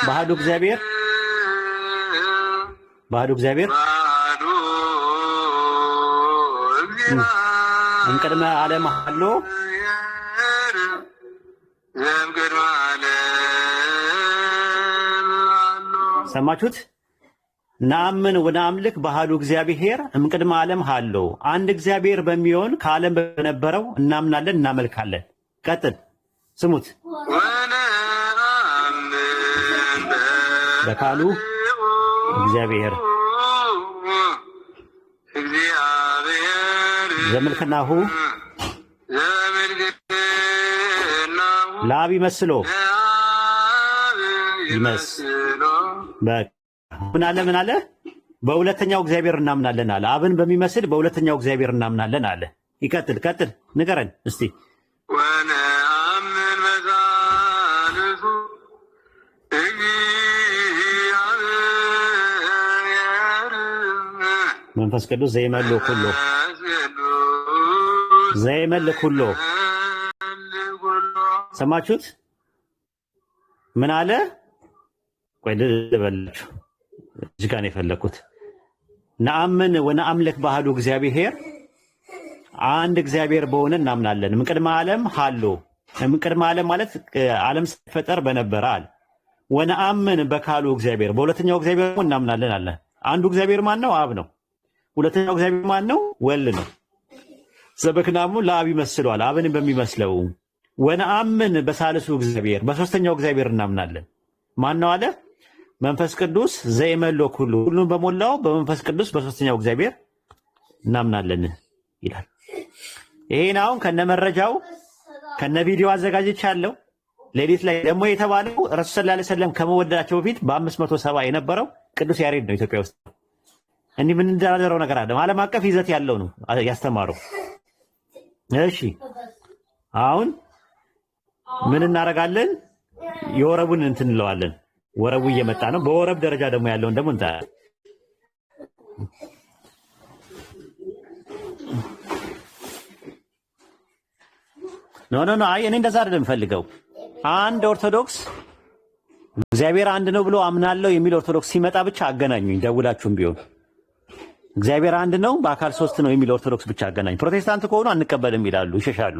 በአሐዱ እግዚአብሔር እምቅድመ ዓለም ሀሎ ሰማችሁት? ነአምን ወነአምልክ በአሐዱ እግዚአብሔር እምቅድመ ዓለም ሀሎ፣ አንድ እግዚአብሔር በሚሆን ከዓለም በነበረው እናምናለን እናመልካለን። ቀጥል፣ ስሙት። በካሉ እግዚአብሔር ዘመልክናሁ ለአብ ይመስሎ ምን አለ? በሁለተኛው እግዚአብሔር እናምናለን አለ። አብን በሚመስል በሁለተኛው እግዚአብሔር እናምናለን አለ። ይቀጥል፣ ንገረን እስቲ። መንፈስ ቅዱስ ዘይመልክ ሁሎ ሰማችሁት? ምን አለ? ቆይ ልበላችሁ፣ እዚህ ጋር ነው የፈለኩት። ነአምን ወነአምልክ በአሐዱ እግዚአብሔር፣ አንድ እግዚአብሔር በሆነ እናምናለን። እምቅድመ ዓለም ሀሎ፣ እምቅድመ ዓለም ማለት ዓለም ሳይፈጠር በነበረ አለ። ወነአምን በካሉ እግዚአብሔር፣ በሁለተኛው እግዚአብሔር እናምናለን አለ። አንዱ እግዚአብሔር ማን ነው? አብ ነው። ሁለተኛው እግዚአብሔር ማን ነው? ወልድ ነው። ዘበክናሙ ለአብ ይመስለዋል፣ አብን በሚመስለው። ወነአምን በሳልሱ እግዚአብሔር፣ በሶስተኛው እግዚአብሔር እናምናለን። ማን ነው አለ? መንፈስ ቅዱስ ዘይመልክ ሁሉ፣ ሁሉን በሞላው በመንፈስ ቅዱስ በሶስተኛው እግዚአብሔር እናምናለን ይላል። ይሄን አሁን ከነመረጃው ከነቪዲዮ አዘጋጅቻለሁ። ሌሊት ላይ ደግሞ የተባለው ረሱል ሰለላሁ ዐለይሂ ወሰለም ከመወደዳቸው በፊት በ570 የነበረው ቅዱስ ያሬድ ነው ኢትዮጵያ ውስጥ። እንዲህ ምን እንደራደረው ነገር አለ። ዓለም አቀፍ ይዘት ያለው ነው ያስተማረው። እሺ አሁን ምን እናደርጋለን? የወረቡን እንትን እንለዋለን። ወረቡ እየመጣ ነው። በወረብ ደረጃ ደግሞ ያለውን ደግሞ እንታ ኖ አይ እኔ እንደዛ አይደለም ፈልገው። አንድ ኦርቶዶክስ እግዚአብሔር አንድ ነው ብሎ አምናለሁ የሚል ኦርቶዶክስ ሲመጣ ብቻ አገናኙኝ፣ ደውላችሁም ቢሆን እግዚአብሔር አንድ ነው በአካል ሶስት ነው የሚል ኦርቶዶክስ ብቻ አገናኝ። ፕሮቴስታንት ከሆኑ አንቀበልም ይላሉ፣ ይሸሻሉ።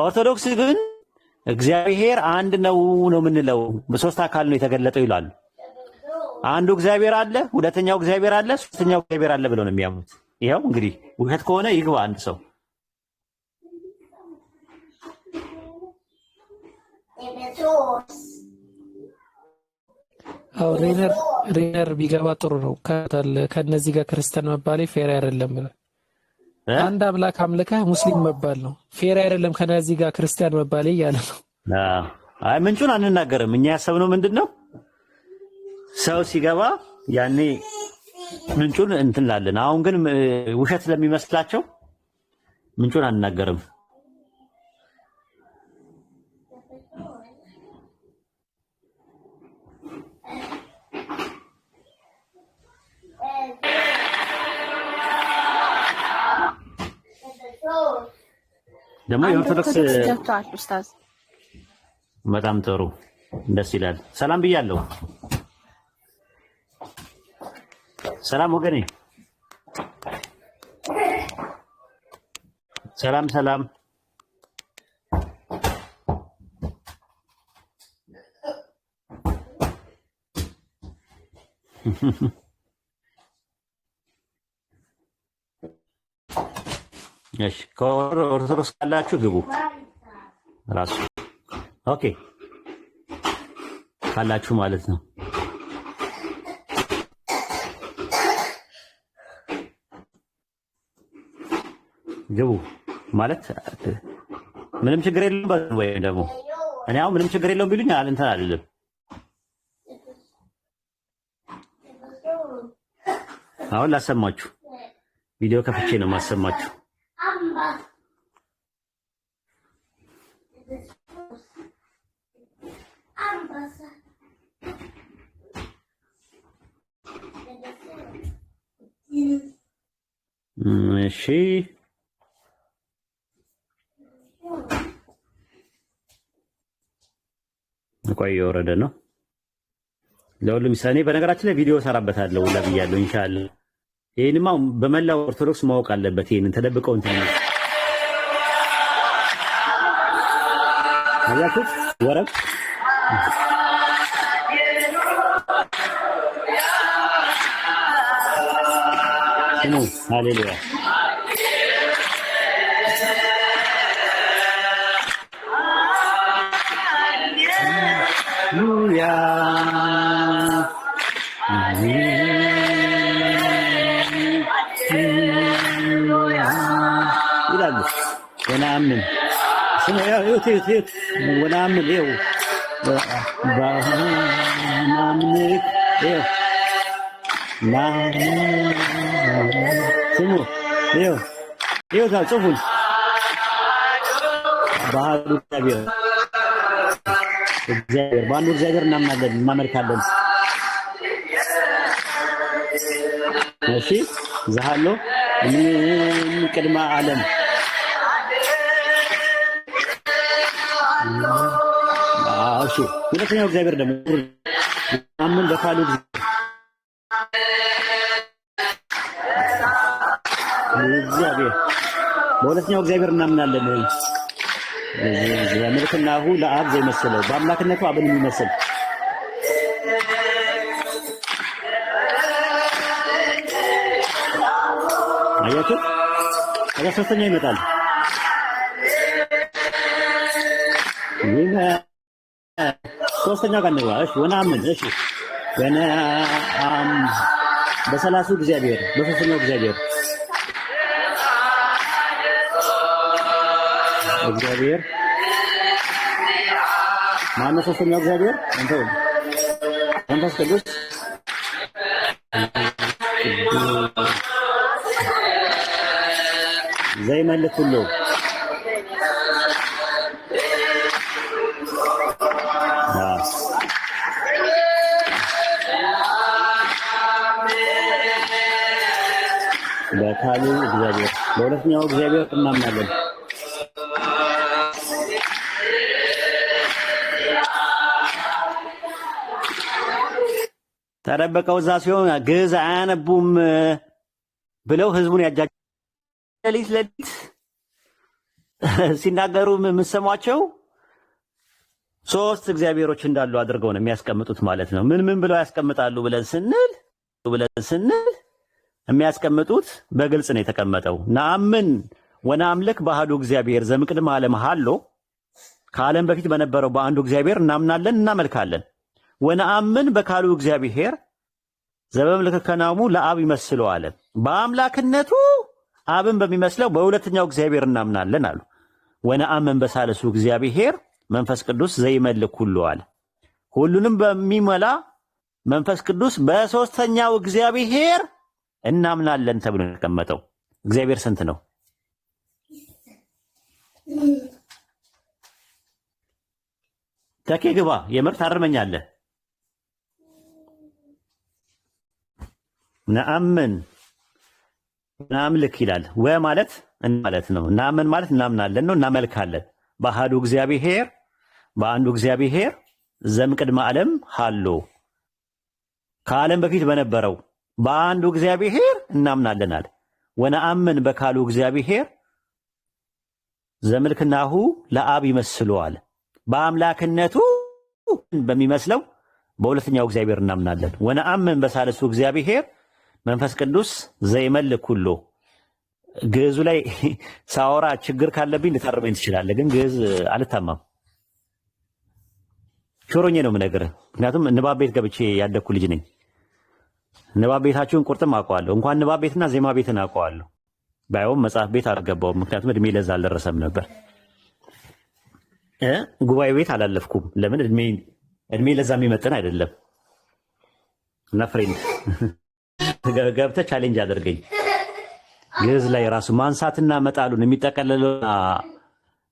ኦርቶዶክስ ግን እግዚአብሔር አንድ ነው የምንለው፣ በሶስት አካል ነው የተገለጠው ይላሉ። አንዱ እግዚአብሔር አለ፣ ሁለተኛው እግዚአብሔር አለ፣ ሶስተኛው እግዚአብሔር አለ ብለው ነው የሚያምኑት። ይኸው እንግዲህ ውሸት ከሆነ ይግባ አንድ ሰው። አዎ ሬነር ቢገባ ጥሩ ነው። ከነዚህ ጋር ክርስቲያን መባሌ ፌር አይደለም ብለህ አንድ አምላክ አምልከህ ሙስሊም መባል ነው ፌር አይደለም። ከነዚህ ጋር ክርስቲያን መባሌ እያለ ነው። አይ ምንጩን አንናገርም። እኛ ያሰብነው ምንድነው ሰው ሲገባ ያኔ ምንጩን እንትላለን። አሁን ግን ውሸት ስለሚመስላቸው ምንጩን አንናገርም። ደግሞ የኦርቶዶክስ ገብቷል ኡስታዝ። በጣም ጥሩ ደስ ይላል። ሰላም ብያለሁ። ሰላም ወገኔ፣ ሰላም ሰላም። እሺ ከኦርቶዶክስ ካላችሁ ግቡ ራሱ ኦኬ ካላችሁ ማለት ነው። ግቡ ማለት ምንም ችግር የለውም። ወይ ደግሞ እኔ አሁን ምንም ችግር የለውም ቢሉኝ እንትን አይደለም። አሁን ላሰማችሁ ቪዲዮ ከፍቼ ነው ማሰማችሁ። እሺ ቆይ የወረደ ነው ለሁሉም ሰኔ። በነገራችን ላይ ቪዲዮ ሰራበታለሁ ለብያለሁ ኢንሻአላህ። ይሄንማ በመላው ኦርቶዶክስ ማወቅ አለበት። ይሄንን ተደብቀው እንትን ነው አያኩት ወረብ ስሙ ሃሌሉያ ሃሌሉያ ይላሉ። ወናምን ስሙ ይውት ወናምን ይው ባናምን ይው ስሙ ይው ጽፉን ባህሉ እግዚአብሔር ባንዱ እግዚአብሔር እናምናለን እናመልካለን። እሺ ዘሃሎ ቅድመ ዓለም እሺ ሁለተኛው እግዚአብሔር ደግሞ አምን በካሉ እግዚአብሔር በሁለተኛው እግዚአብሔር እናምናለን። ዘመልክናሁ ለአብ ዘይመስለው በአምላክነቱ አብን የሚመስል አያችሁ። ከዛ ሶስተኛው ይመጣል። ሶስተኛው ጋር ነው። እሺ ወናምን እሺ ወናም በሰላሱ እግዚአብሔር በሶስተኛው እግዚአብሔር ማነው? ሶስተኛው እግዚአብሔር መንፈስ ቅዱስ ዘይመልክ ሁሉ በካሉ እግዚአብሔር በሁለተኛው እግዚአብሔር እናምናለን። ተደበቀው እዛ ሲሆን ግዕዝ አያነቡም ብለው ህዝቡን ያጃጅ ለሊት ሲናገሩ የምሰሟቸው ሶስት እግዚአብሔሮች እንዳሉ አድርገው ነው የሚያስቀምጡት ማለት ነው። ምን ብለው ያስቀምጣሉ ብለን ስንል የሚያስቀምጡት በግልጽ ነው የተቀመጠው። ነአምን ወነአምልክ በአሐዱ እግዚአብሔር ዘእምቅድመ ዓለም ሀሎ ከዓለም በፊት በነበረው በአንዱ እግዚአብሔር እናምናለን እናመልካለን። ወነአምን በካሉ እግዚአብሔር ዘበምልክከናሙ ለአብ ይመስለው አለ። በአምላክነቱ አብን በሚመስለው በሁለተኛው እግዚአብሔር እናምናለን አሉ። ወነአምን በሳልሱ እግዚአብሔር መንፈስ ቅዱስ ዘይመልክ ሁሉ አለ። ሁሉንም በሚመላ መንፈስ ቅዱስ በሶስተኛው እግዚአብሔር እናምናለን ተብሎ የተቀመጠው። እግዚአብሔር ስንት ነው? ተኬ ግባ የምር ታርመኛለህ። ነአምን ናምልክ ይላል። ማለት ማለት ነው። ናምን ማለት እናምናለን ነው፣ እናመልካለን። በአሐዱ እግዚአብሔር በአንዱ እግዚአብሔር ዘእምቅድመ ዓለም ሀሎ ከዓለም በፊት በነበረው በአንዱ እግዚአብሔር እናምናለን አለ። ወነአምን በካሉ እግዚአብሔር ዘእምልክናሁ ለአብ ይመስለው አለ። በአምላክነቱ በሚመስለው በሁለተኛው እግዚአብሔር እናምናለን። ወነአምን በሳልሱ እግዚአብሔር መንፈስ ቅዱስ ዘይመልክ ሁሉ። ግዕዙ ላይ ሳወራ ችግር ካለብኝ ልታርመኝ ትችላለህ፣ ግን ግዕዝ አልታማም። ቾሮኜ ነው የምነግርህ፣ ምክንያቱም ንባብ ቤት ገብቼ ያደግኩ ልጅ ነኝ። ንባብ ቤታችሁን ቁርጥም አውቀዋለሁ፣ እንኳን ንባብ ቤትና ዜማ ቤትን አውቀዋለሁ። ባይሆን መጽሐፍ ቤት አልገባውም፣ ምክንያቱም እድሜ ለዛ አልደረሰም ነበር። ጉባኤ ቤት አላለፍኩም። ለምን? እድሜ ለዛ የሚመጥን አይደለም። እና ፍሬንድ ገብተህ ቻሌንጅ አድርገኝ። ግዕዝ ላይ ራሱ ማንሳትና መጣሉን የሚጠቀለለውና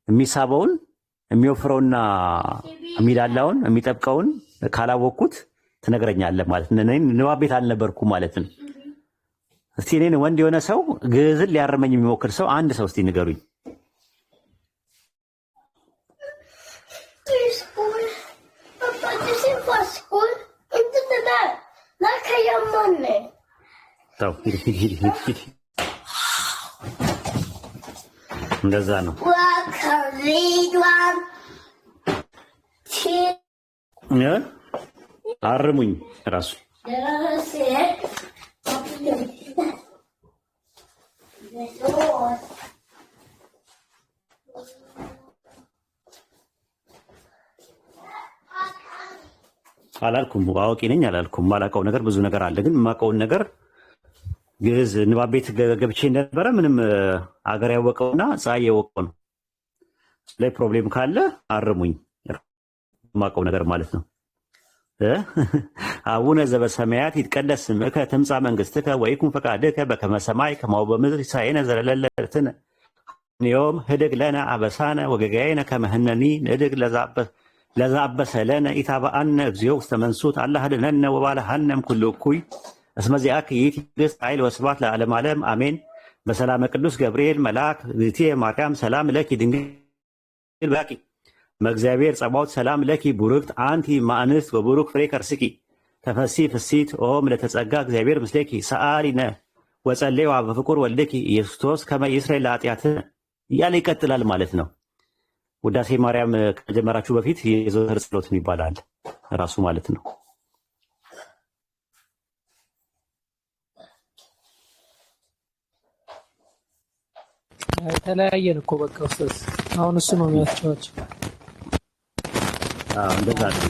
የሚሳበውን የሚወፍረውና የሚላላውን የሚጠብቀውን ካላወቅኩት ትነግረኛለህ ማለት ነው። ንባብ ቤት አልነበርኩም ማለት ነው። እስቲ እኔን ወንድ የሆነ ሰው ግዕዝን ሊያርመኝ የሚሞክር ሰው አንድ ሰው እስቲ ንገሩኝ። እንደዛ ነው። አርሙኝ ራሱ አላልኩም። አዋቂ ነኝ አላልኩም። ማላውቀው ነገር ብዙ ነገር አለ፣ ግን የማውቀውን ነገር ግዕዝ ንባብ ቤት ገብቼ እንደነበረ ምንም አገር ያወቀውና ፀሐይ ያወቀው ነው። ላይ ፕሮብሌም ካለ አርሙኝ። የማውቀው ነገር ማለት ነው። አቡነ ዘበሰማያት ይትቀደስ ስምከ ትምጻእ መንግሥትከ ወይኩን ፈቃድከ በከመ በሰማይ ከማሁ በምድር ሲሳየነ ዘለለዕለትነ ዮም ህድግ ለነ አበሳነ ወጌጋየነ ከመ ንሕነኒ ንህድግ ለዘአበሰ ለነ ኢታብአነ እግዚኦ ውስተ መንሱት አላ ህድነነ ወባልሐነ እምኩሉ እኩይ እስመ ዚአከ ይእቲ መንግሥት ኃይል ወስብሐት ለዓለመ ዓለም አሜን። በሰላመ ቅዱስ ገብርኤል መልአክ እግዝእትየ ማርያም ሰላም ለኪ ድንግል በኪ መእግዚአብሔር ጸባኦት ሰላም ለኪ ቡርክት አንቲ እምአንስት ወቡሩክ ፍሬ ከርስኪ ተፈሥሒ ፍሥሕት ኦ ምልዕተ ጸጋ እግዚአብሔር ምስሌኪ ሰአሊነ ወጸልዪ በፍቁር ወልድኪ ኢየሱስ ክርስቶስ ከመ ይስረይ ለኃጢአትነ እያለ ይቀጥላል ማለት ነው። ውዳሴ ማርያም ከመጀመራችሁ በፊት የዘወትር ጸሎት ይባላል ራሱ ማለት ነው። ተለያየን እኮ በቃ ኡስታዝ፣ አሁን እሱ ነው የሚያስጨዋቸው። እንደዛ ነው።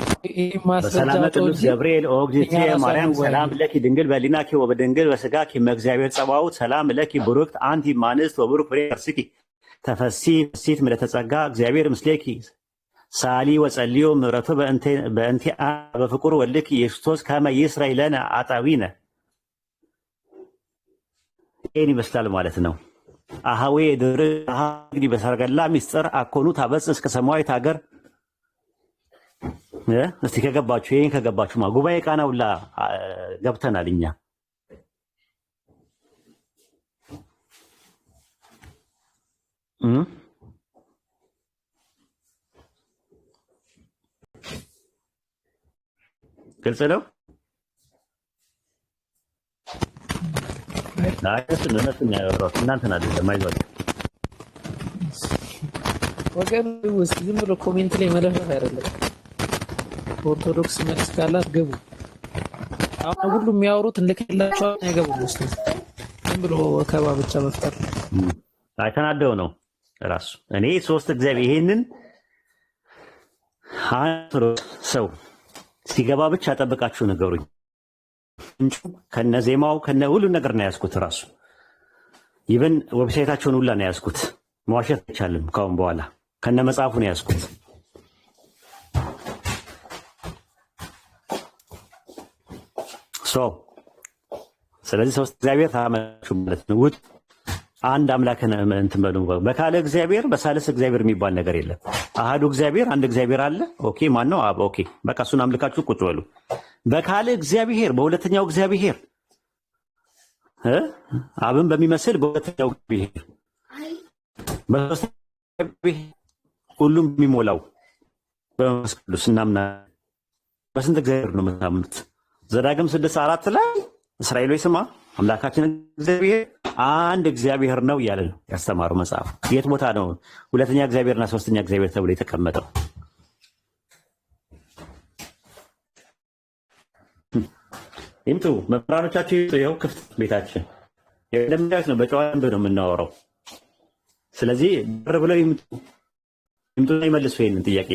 በሰላመ ቅዱስ ገብርኤል ኦ እግዝእትየ ማርያም ሰላም ለኪ ድንግል በሊናኪ ወበድንግል በስጋኪ እምእግዚአብሔር ጸባኦት ሰላም ለኪ ቡርክት አንቲ እምአንስት ወቡሩክ ፍሬ ከርስኪ ተፈሥሒ ፍሥሕት ምልዕተ ጸጋ እግዚአብሔር ምስሌኪ ሳሊ ወጸልዩ ምሕረቱ በእንቲአ በፍቁር ወልድኪ ኢየሱስ ክርስቶስ ከመ ይስረይ ለነ ኃጣውኢነ። ይህን ይመስላል ማለት ነው። አሃዌ ድር እንግዲህ በሰረገላ ሚስጥር አኮኑ ታበጽሕ እስከ ሰማያዊት ሀገር። እስቲ ከገባችሁ ይሄን ከገባችሁማ ጉባኤ ቃና ሁላ ገብተናል እኛ። ግልጽ ነው። እናንተን አይደለም አይዟችሁ ወገን ውስጥ ዝም ብሎ ኮሜንት ላይ መለፈፍ አይደለም። ኦርቶዶክስ መልስ ካላት ገቡ። አሁን ሁሉ የሚያወሩት እንልክላቸው አይገቡም ውስጥ ዝም ብሎ ወከባ ብቻ መፍጠር አይተናደው ነው ራሱ። እኔ ሶስት እግዚአብሔር ይሄንን ሰው ሲገባ ብቻ ጠብቃችሁ ነገሩኝ። እንጩ ከነ ዜማው ከነ ሁሉ ነገር ነው ያዝኩት። ራሱ ኢቭን ዌብሳይታቸውን ሁላ ነው ያዝኩት። መዋሸት አይቻልም። ካሁን በኋላ ከነ መጽሐፉ ነው ያዝኩት። ስለዚህ ሶስት እግዚአብሔር ታመናችሁ ማለት ነው። ውጥ አንድ አምላክ እንትን በሉ። በካለ እግዚአብሔር በሳልስ እግዚአብሔር የሚባል ነገር የለም። አሃዱ እግዚአብሔር አንድ እግዚአብሔር አለ። ኦኬ፣ ማን ነው? አብ። ኦኬ፣ በቃ እሱን አምልካችሁ ቁጭ በሉ። በካለ እግዚአብሔር በሁለተኛው እግዚአብሔር አብን በሚመስል በሁለተኛው እግዚአብሔር በሶስተኛው ሁሉም የሚሞላው በመንፈስ ቅዱስ እናምናለን። በስንት እግዚአብሔር ነው የምታምኑት? ዘዳግም 6:4 ላይ እስራኤሎች ስማ አምላካችን እግዚአብሔር አንድ እግዚአብሔር ነው እያለ ነው ያስተማረው መጽሐፍ። የት ቦታ ነው ሁለተኛ እግዚአብሔርና ሶስተኛ እግዚአብሔር ተብሎ የተቀመጠው? ይምጡ መምህራኖቻችሁ፣ ይኸው ክፍት ቤታችን እንደምታዩት ነው። በጨዋ ደንብ ነው የምናወራው። ስለዚህ በር ብለው ይምጡና ይመልሱ ይሄንን ጥያቄ።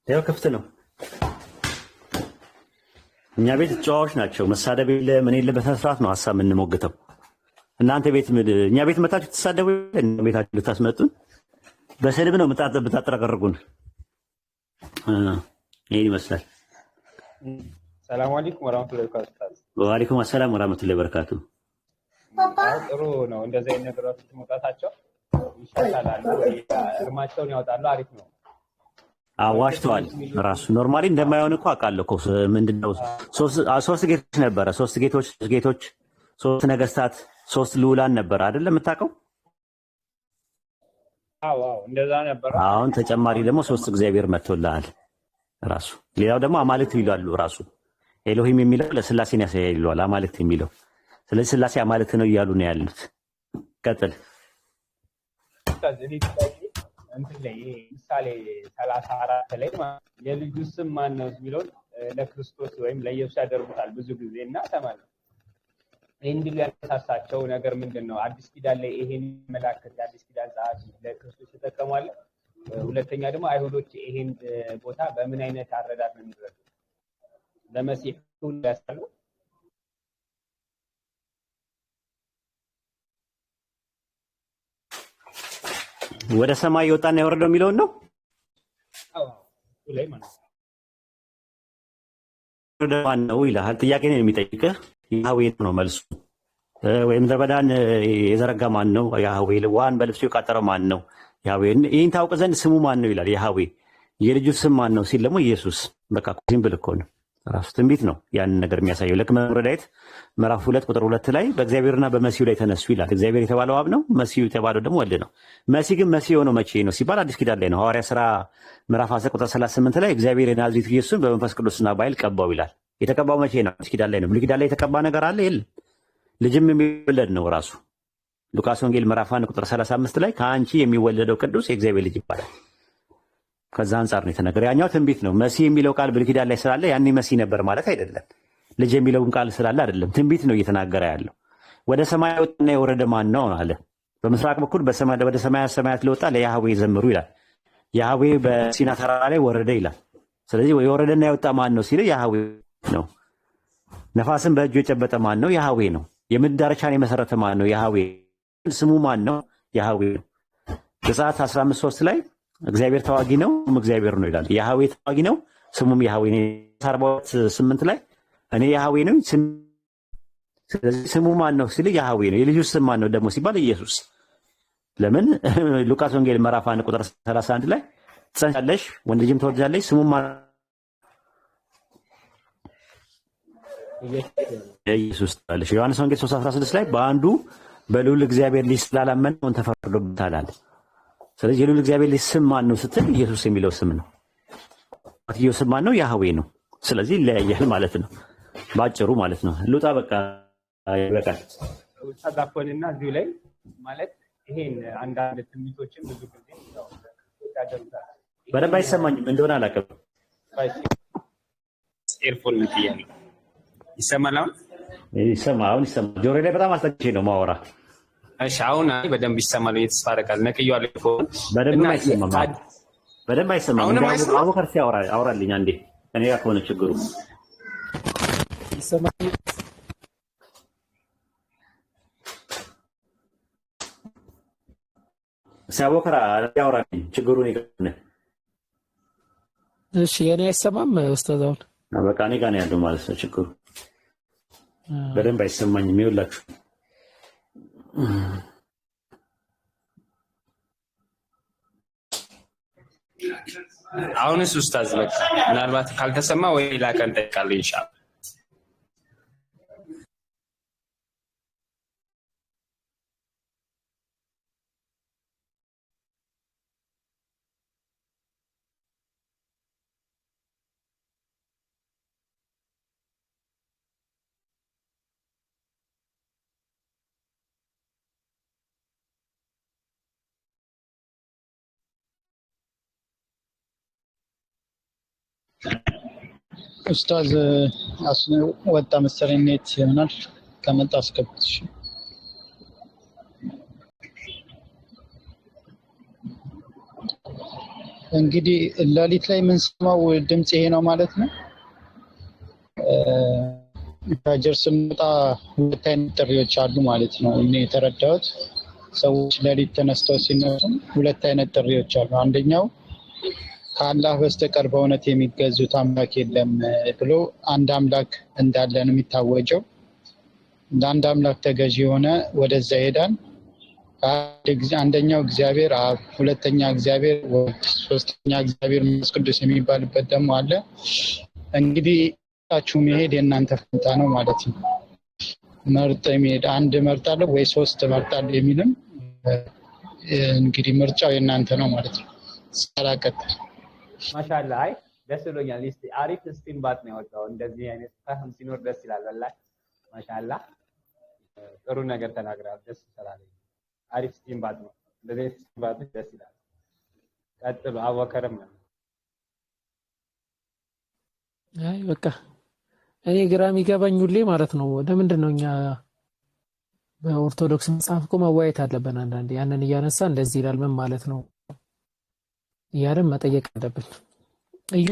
ያው ክፍት ነው። እኛ ቤት ጨዋዎች ናቸው። መሳደብ የለ ምን የለ፣ በስነ ስርዓት ነው ሀሳብ የምንሞግተው። እናንተ ቤት እኛ ቤት መታችሁ ተሳደቡ፣ ቤታችሁ ልታስመጡን በስድብ ነው የምታጠረቀርጉን። ይሄን ይመስላል። ሰላም አለይኩም ወራህመቱላሂ ወበረካቱ። ወአለይኩም ሰላም ወራህመቱላሂ ወበረካቱ። ጥሩ ነው እንደዚህ አይነት ነገሮች መውጣታቸው ይሻላል። እርማቸውን ያወጣሉ። አሪፍ ነው። አዋሽተዋል። ራሱ ኖርማሊ እንደማይሆን እኮ አውቃለሁ እኮ። ምንድነው ሶስት ጌቶች ነበረ፣ ሶስት ጌቶች፣ ሶስት ነገስታት፣ ሶስት ልዑላን ነበረ አይደል የምታውቀው? አዎ እንደዛ ነበር። አሁን ተጨማሪ ደግሞ ሶስት እግዚአብሔር መጥቶልሃል ራሱ። ሌላው ደግሞ አማልክት ይላሉ ራሱ። ኤሎሂም የሚለው ለስላሴን ያሳያል አማልክት የሚለው። ስለዚህ ስላሴ አማልክት ነው እያሉ ነው ያሉት። ቀጥል። እንትን ላይ ምሳሌ 34 ላይ የልጁ ስም ማን ነው የሚለውን ለክርስቶስ ወይም ለኢየሱስ ያደርጉታል ብዙ ጊዜ እና ሰማለሁ። እንዲህ ያነሳሳቸው ነገር ምንድን ነው? አዲስ ኪዳን ላይ ይሄን መላእክት የአዲስ ኪዳን ጸሐፊ ለክርስቶስ ይጠቀማል። ሁለተኛ ደግሞ አይሁዶች ይሄን ቦታ በምን አይነት አረዳድ ነው የሚረዱት? ለመሲህ ያስታሉ። ወደ ሰማይ የወጣና የወረደው የሚለውን ነው። አዎ ላይ ማለት ነው። ማን ነው ይልሃል። ጥያቄ ነው የሚጠይቅህ። ያህዌ ነው መልሱ። ወይም ዘበዳን የዘረጋ ማን ነው? ያህዌ። ውሃን በልብሱ የቃጠረው ማን ነው? ያህዌ። ይህን ታውቅ ዘንድ ስሙ ማን ነው ይላል። ያህዌ። የልጁ ስም ማን ነው ሲል ደግሞ ኢየሱስ። በቃ ሲምፕል እኮ ነው። ራሱ ትንቢት ነው ያንን ነገር የሚያሳየው። ልክ መዝሙረ ዳዊት ምዕራፍ 2 ቁጥር 2 ላይ በእግዚአብሔርና በመሲሁ ላይ ተነሱ ይላል። እግዚአብሔር የተባለው አብ ነው፣ መሲሁ የተባለው ደግሞ ወልድ ነው። መሲህ ግን መሲህ የሆነው መቼ ነው ሲባል አዲስ ኪዳን ላይ ነው። ሐዋርያ ሥራ ምዕራፍ 10 ቁጥር 38 ላይ እግዚአብሔር የናዝሬቱ ኢየሱስን በመንፈስ ቅዱስና በኃይል ቀባው ይላል። የተቀባው መቼ ነው? አዲስ ኪዳን ላይ ነው። ብሉይ ኪዳን ላይ የተቀባ ነገር አለ? የለም። ልጅም የሚወለድ ነው ራሱ። ሉቃስ ወንጌል ምዕራፍ 1 ቁጥር 35 ላይ ከአንቺ የሚወለደው ቅዱስ የእግዚአብሔር ልጅ ይባላል። ከዛ አንጻር ነው የተነገረው። ያኛው ትንቢት ነው። መሲህ የሚለው ቃል ብሉይ ኪዳን ላይ ስላለ ያኔ መሲህ ነበር ማለት አይደለም። ልጅ የሚለውን ቃል ስላለ አይደለም። ትንቢት ነው እየተናገረ ያለው። ወደ ሰማይ ወጣና የወረደ ማን ነው አለ። በምስራቅ በኩል ወደ ሰማያት ሰማያት ለወጣ ለያህዌ ዘምሩ ይላል። ያህዌ በሲና ተራራ ላይ ወረደ ይላል። ስለዚህ የወረደና የወጣ ማን ነው ሲል ያህዌ ነው። ነፋስን በእጁ የጨበጠ ማን ነው? ያህዌ ነው። የምድር ዳርቻን የመሰረተ ማን ነው? ያህዌ። ስሙ ማን ነው? ያህዌ ነው። ዘጸአት 15:3 ላይ እግዚአብሔር ተዋጊ ነው፣ ስሙም እግዚአብሔር ነው ይላል። ያህዌ ተዋጊ ነው፣ ስሙም ያህዌ ነው። 42:8 ላይ እኔ ያህዌ ነው። ስለዚህ ስሙ ማን ነው ሲል ያህዌ ነው። የልጁ ስም ማን ነው ደግሞ ሲባል ኢየሱስ። ለምን? ሉቃስ ወንጌል ምዕራፍ 1 ቁጥር 31 ላይ ትጸንሻለሽ፣ ወንድ ልጅም ትወልጃለሽ፣ ስሙ ማን ኢየሱስ ትላለሽ። ዮሐንስ ወንጌል 3:16 ላይ በአንዱ በልዑል እግዚአብሔር ልጅ ስላላመነ ተፈርዶበታል አለ። ስለዚህ የልዑል እግዚአብሔር ልጅ ስም ማን ነው ስትል ኢየሱስ የሚለው ስም ነው። አትየው ስም ማን ነው? ያህዌ ነው። ስለዚህ ይለያያል ማለት ነው፣ ባጭሩ ማለት ነው። ልውጣ በቃ ይበቃል። ተጋፈንና እዚሁ ላይ ማለት ይሄን አንዳንድ ትንቢቶችን ብዙ ጊዜ ያደርጋል። በደንብ አይሰማኝም እንደሆነ አላውቅም። ኤርፎን ልትያለሁ ይሰማል። አሁን ይሰማል። ጆሮዬ ላይ በጣም አስጠግቼ ነው ማወራ። እሺ አሁን በደንብ ይሰማል ተስፋ አደርጋለሁ። ነቅዬዋለሁ። በደንብ አይሰማም። እንዴ አቡከር ሲያወራ አውራልኝ አንዴ እኔ ጋር ከሆነ ችግሩ ይሰማል። ሲያቦከራ ያወራልኝ ችግሩን ይገነ እሺ የኔ አይሰማም ኡስታዝ። አሁን በቃ እኔ ጋር ነው ያለው ማለት ነው ችግሩ። በደንብ አይሰማኝም። ይኸውላችሁ አሁንስ ኡስታዝ በቃ ምናልባት ካልተሰማ ወይ ሌላ ቀን ጠይቃለሁ ኢንሻአላህ። ኡስታዝ ወጣ መሰለኝ ኔት ይሆናል ከመጣ አስገብትሽ እንግዲህ ሌሊት ላይ የምንሰማው ድምጽ ይሄ ነው ማለት ነው። ታጀር ስንመጣ ሁለት አይነት ጥሪዎች አሉ ማለት ነው። እኔ የተረዳሁት ሰዎች ሌሊት ተነስተው ሲነሱ ሁለት አይነት ጥሪዎች አሉ። አንደኛው ከአላህ በስተቀር በእውነት የሚገዙት አምላክ የለም ብሎ አንድ አምላክ እንዳለ ነው የሚታወጀው። ለአንድ አምላክ ተገዢ የሆነ ወደዛ ይሄዳል። አንደኛው እግዚአብሔር አብ፣ ሁለተኛ እግዚአብሔር ወልድ፣ ሶስተኛ እግዚአብሔር መንፈስ ቅዱስ የሚባልበት ደግሞ አለ። እንግዲህ ታችሁ መሄድ የእናንተ ፈንታ ነው ማለት ነው። መርጠ መሄድ አንድ መርጣለሁ ወይ ሶስት መርጣለሁ የሚልም እንግዲህ ምርጫው የእናንተ ነው ማለት ነው። ሰላቀት ማሻአላህ። አይ ደስ ብሎኛል። እስቲ አሪፍ እስቲምባት ነው ያወጣው። እንደዚህ አይነት ፈህም ሲኖር ደስ ይላል። ወላሂ ማሻአላህ ጥሩ ነገር ተናግራል። ደስ ይላል። አሪፍ እስቲምባት ነው። እንደዚህ እስቲምባት ደስ ይላል። ቀጥሉ አቡበከርም ነው። አይ በቃ እኔ ግራ የሚገባኝ ሁሌ ማለት ነው ለምንድን ነው እኛ በኦርቶዶክስ መጽሐፍ እኮ መዋየት አለብን። አንዳንዴ ያንን እያነሳ እንደዚህ ይላል ምን ማለት ነው ያረም መጠየቅ አለብን። እዩ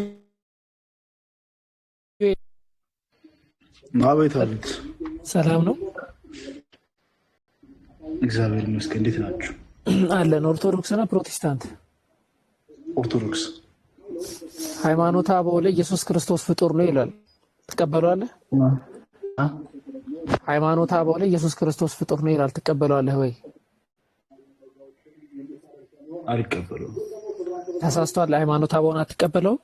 ማበይታሉት ሰላም ነው እግዚአብሔር ይመስገን። እንዴት ናችሁ? አለን። ኦርቶዶክስ እና ፕሮቴስታንት? ኦርቶዶክስ። ሃይማኖተ አበው ላይ ኢየሱስ ክርስቶስ ፍጡር ነው ይላል። ትቀበላለህ? ሃይማኖተ አበው ላይ ኢየሱስ ክርስቶስ ፍጡር ነው ይላል። ትቀበላለህ ወይ? አልቀበለውም። ተሳስቷል። ሃይማኖተ አበውን አትቀበለው?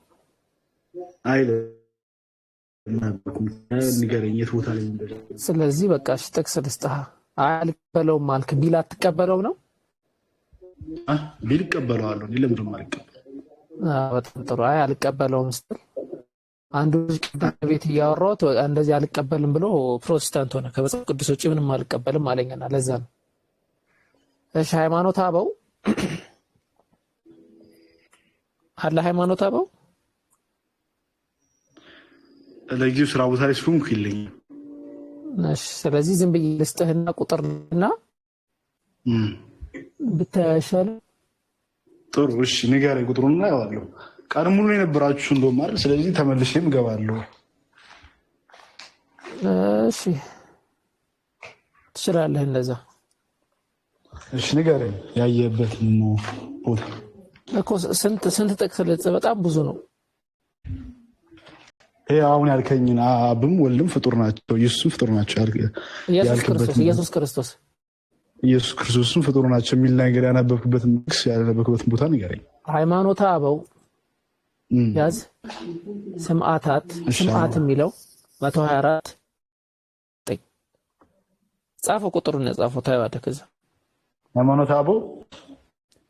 ንገረኝ የት ቦታ ላይ እንደዚህ። ስለዚህ በቃ እሺ ጥቅስ ልስጥህ። አልቀበለውም አልክ ቢል አትቀበለው ነው? ቢል እቀበለዋለሁ። ለምንድን ነው አልቀበለው? በጣም ጥሩ። አይ አልቀበለውም ስትል አንዱ ቤት እያወራሁት እንደዚህ አልቀበልም ብሎ ፕሮቴስታንት ሆነ። ከመጽሐፍ ቅዱስ ውጪ ምንም አልቀበልም አለኝና ለዛ ነው። እሺ ሃይማኖተ አበው አለ ሃይማኖተ አበው ለጊዜው ስራ ቦታ ላይ ስለሆንኩ የለኝም። እሺ ስለዚህ ዝም ብዬ ልስጥህና ቁጥርና ብታሻል ጥሩ። እሺ ንገረኝ ቁጥሩንና ያዋለሁ። ቀን ሙሉ የነበራችሁ እንደውም አይደል? ስለዚህ ተመልሼም እገባለሁ። እሺ ትችላለህ እንደዛ። እሺ ንገረኝ ያየበት ቦታ እኮ ስንት ጥቅስ ልጽፍ? በጣም ብዙ ነው። ይሄ አሁን ያልከኝን አብም ወልድም ፍጡር ናቸው፣ ኢየሱስም ፍጡር ናቸው ኢየሱስ ክርስቶስም ፍጡር ናቸው የሚል ነገር ያነበብክበትን ጥቅስ ያነበብክበትን ቦታ ንገረኝ። ሃይማኖተ አበው ያዝ። ስምዓት የሚለው 124 ጻፈው። ቁጥሩን የጻፈው ታይዋለህ። ከዛ ሃይማኖተ አበው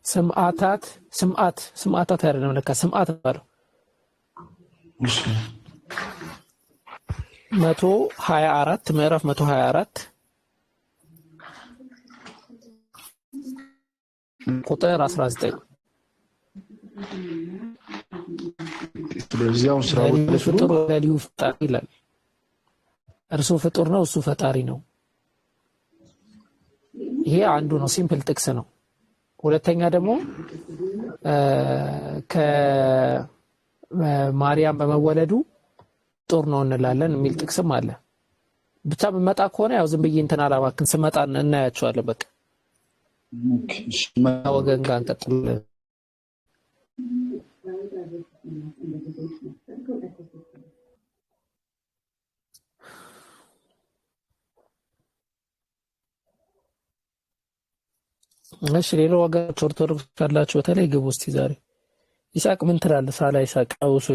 ስምዓታት አይደለም ለካ ስምዓት ባለው 124 ምዕራፍ 124 ቁጥር 19 ስለዚህ አሁን ስራው ፍጡር ለሊሁ ፈጣሪ ይላል። እርሱ ፍጡር ነው፣ እሱ ፈጣሪ ነው። ይሄ አንዱ ነው፣ ሲምፕል ጥቅስ ነው። ሁለተኛ ደግሞ ከማርያም በመወለዱ ጦር ነው እንላለን የሚል ጥቅስም አለ። ብቻ በመጣ ከሆነ ያው ዝም ብዬ እንትን አላባክን ስመጣ እናያቸዋለን። በቃ ወገን ጋር እንቀጥላለን። እሺ ሌላው ወገኖች ኦርቶዶክስ ካላችሁ በተለይ ግቡ እስቲ ዛሬ። ይሳቅ ምን ትላለህ? ሳላ ይሳቅ አውሶ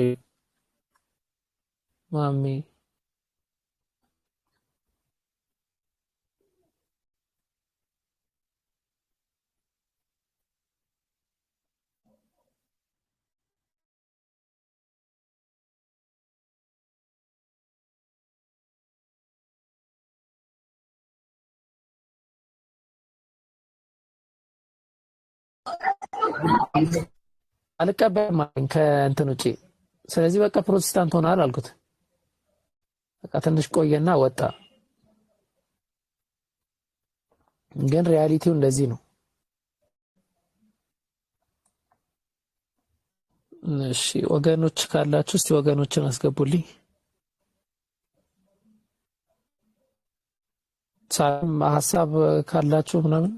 ማሚ አልቀበልም አለኝ ከእንትን ውጪ። ስለዚህ በቃ ፕሮቴስታንት ሆናል አልኩት። በቃ ትንሽ ቆየና ወጣ። ግን ሪያሊቲው እንደዚህ ነው። እሺ ወገኖች ካላችሁ እስቲ ወገኖችን አስገቡልኝ። ሳም ሐሳብ ካላችሁ ምናምን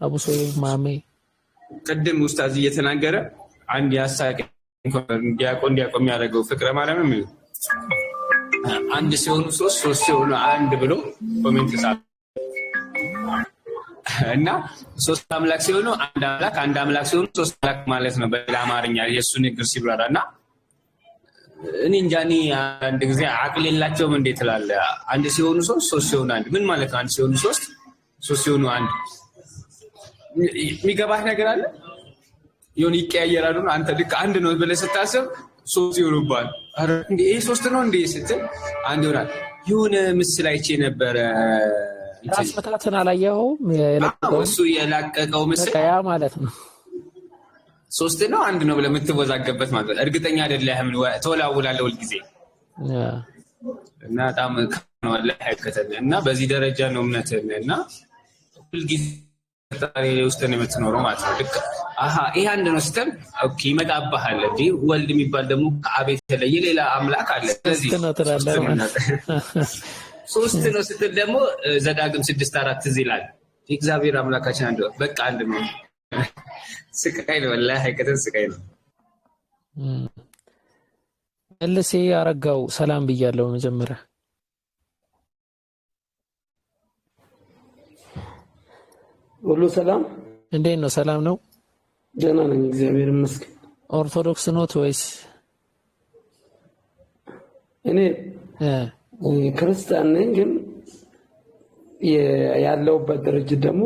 አቡሶ ማሜ ቅድም ኡስታዝ እየተናገረ አንድ ያሳቀ ዲያቆን የሚያደርገው ፍቅረ ማርያም አንድ ሲሆኑ ሶስት ሲሆኑ አንድ ብሎ ኮሜንት ጻፈ እና ሶስት አምላክ ሲሆኑ አንድ አምላክ ሲሆኑ ሶስት አምላክ ማለት ነው በሌላ አማርኛ የሱ ንግር ሲብራራና እኔ እንጃኒ አንድ ጊዜ አቅል የላቸውም እንዴት ትላለ? አንድ ሲሆኑ ሶስት ሲሆኑ አንድ ምን ማለት ነው? አንድ ሲሆኑ ሶስት ሲሆኑ አንድ የሚገባህ ነገር አለ? ይሁን ይቀያየራሉ። አንተ ልክ አንድ ነው ብለህ ስታስብ ሶስት ይሆኑባል። አረ እንዴ ይሄ ሶስት ነው እንዴ ስትል አንድ ይሆናል። የሆነ ምስል አይቼ ነበረ። ታስፈታተና አላየኸውም? እሱ የላቀቀው ምስል ያ ማለት ነው ሶስት ነው አንድ ነው ብለህ የምትወዛገብበት ማለት ነው። እርግጠኛ አይደለህም፣ ተወላውላለህ ሁልጊዜ እና በጣም ነው አላህ ያከተነ እና በዚህ ደረጃ ነው እምነትህ እና ሁልጊዜ ፈጣሪ ውስጥ ነው የምትኖረው ማለት ነው። ልክ ይሄ አንድ ነው ስትል ኦኬ ይመጣብሃል እንዴ ወልድ የሚባል ደግሞ ከአብ የተለየ ሌላ አምላክ አለ። ስለዚህ ሶስት ነው ስትል ደግሞ ዘዳግም 6:4 ትዝ ይላል። እግዚአብሔር አምላካችን አንድ በቃ አንድ ነው። ስቃይ ነው ወላሂ ሀቂቀተን ስቃይ ነው። መልሴ አረጋው ሰላም ብያለሁ። መጀመሪያ ሁሉ ሰላም እንዴት ነው? ሰላም ነው? ደህና ነኝ እግዚአብሔር ይመስገን። ኦርቶዶክስ ኖት ወይስ? እኔ ክርስቲያን ነኝ፣ ግን ያለውበት ድርጅት ደግሞ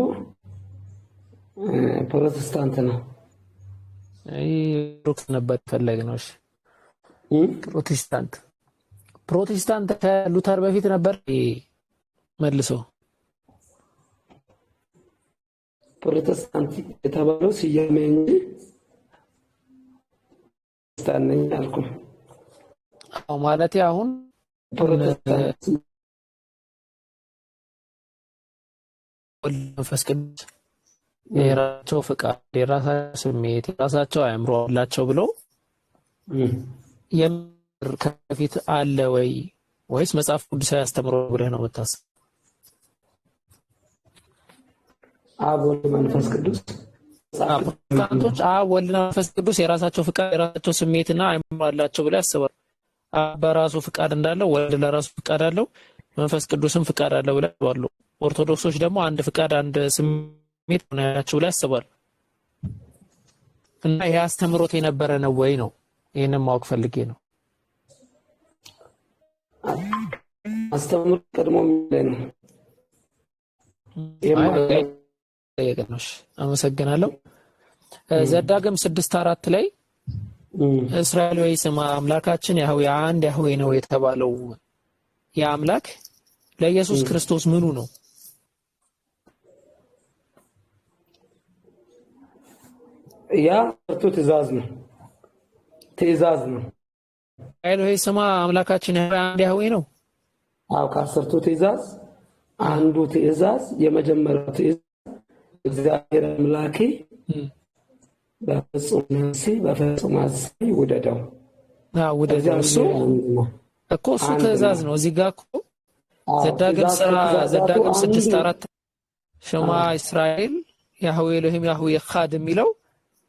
ፕሮቴስታንት ነው። ኦርቶዶክስ ነበር ፈለግነው። እሺ ፕሮቴስታንት ከሉተር በፊት ነበር መልሶ ፕሮቴስታንት የተባለው ስያሜ እንጂ ፕሮቴስታንት ነኝ አልኩኝ። ማለት አሁን ፕሮቴስታንት መንፈስ ቅዱስ የራሳቸው ፍቃድ፣ የራሳቸው ስሜት፣ የራሳቸው አእምሮ አላቸው ብሎ የምር ከፊት አለ ወይስ መጽሐፍ ቅዱሳዊ አስተምሮ ብለህ ነው የምታስበው? አብ ወልድ መንፈስ ቅዱስ ፕሮቴስታንቶች አብ ወልድ መንፈስ ቅዱስ የራሳቸው ፍቃድ፣ የራሳቸው ስሜትና አእምሮ አላቸው ብለው ያስባሉ። አብ በራሱ ፍቃድ እንዳለው፣ ወልድ ለራሱ ፍቃድ አለው፣ መንፈስ ቅዱስም ፍቃድ አለው ብለው ያስባሉ። ኦርቶዶክሶች ደግሞ አንድ ፍቃድ አንድ ስሜት ነው ያላቸው ብለው ያስባሉ። እና ይሄ አስተምሮት የነበረ ነው ወይ ነው? ይሄንን ማወቅ ፈልጌ ነው። አስተምሮት ቀድሞ ላይ ነው የቀነሽ። አመሰግናለሁ። ዘዳግም 6:4 ላይ እስራኤል ወይ ስማ አምላካችን ያህዌ አንድ ያህዌ ነው የተባለው የአምላክ ለኢየሱስ ክርስቶስ ምኑ ነው? ያ ትእዛዝ ነው። እስራኤል ወይ ስማ አምላካችን ያህዌ አንድ ያህዌ ነው። አው ከአስርቱ ትእዛዝ አንዱ ትእዛዝ የመጀመሪያው ትእዛዝ እግዚአብሔር አምላኬ በፍጹም ነፍሴ በፍጹም ሐሳቤ ውደደው። ውደደው እኮ እሱ ትእዛዝ ነው። እዚህ ጋር እኮ ዘዳግም 6:4 ሽማ እስራኤል ያህዌ ኤሎሂም ያህዌ ኻድ የሚለው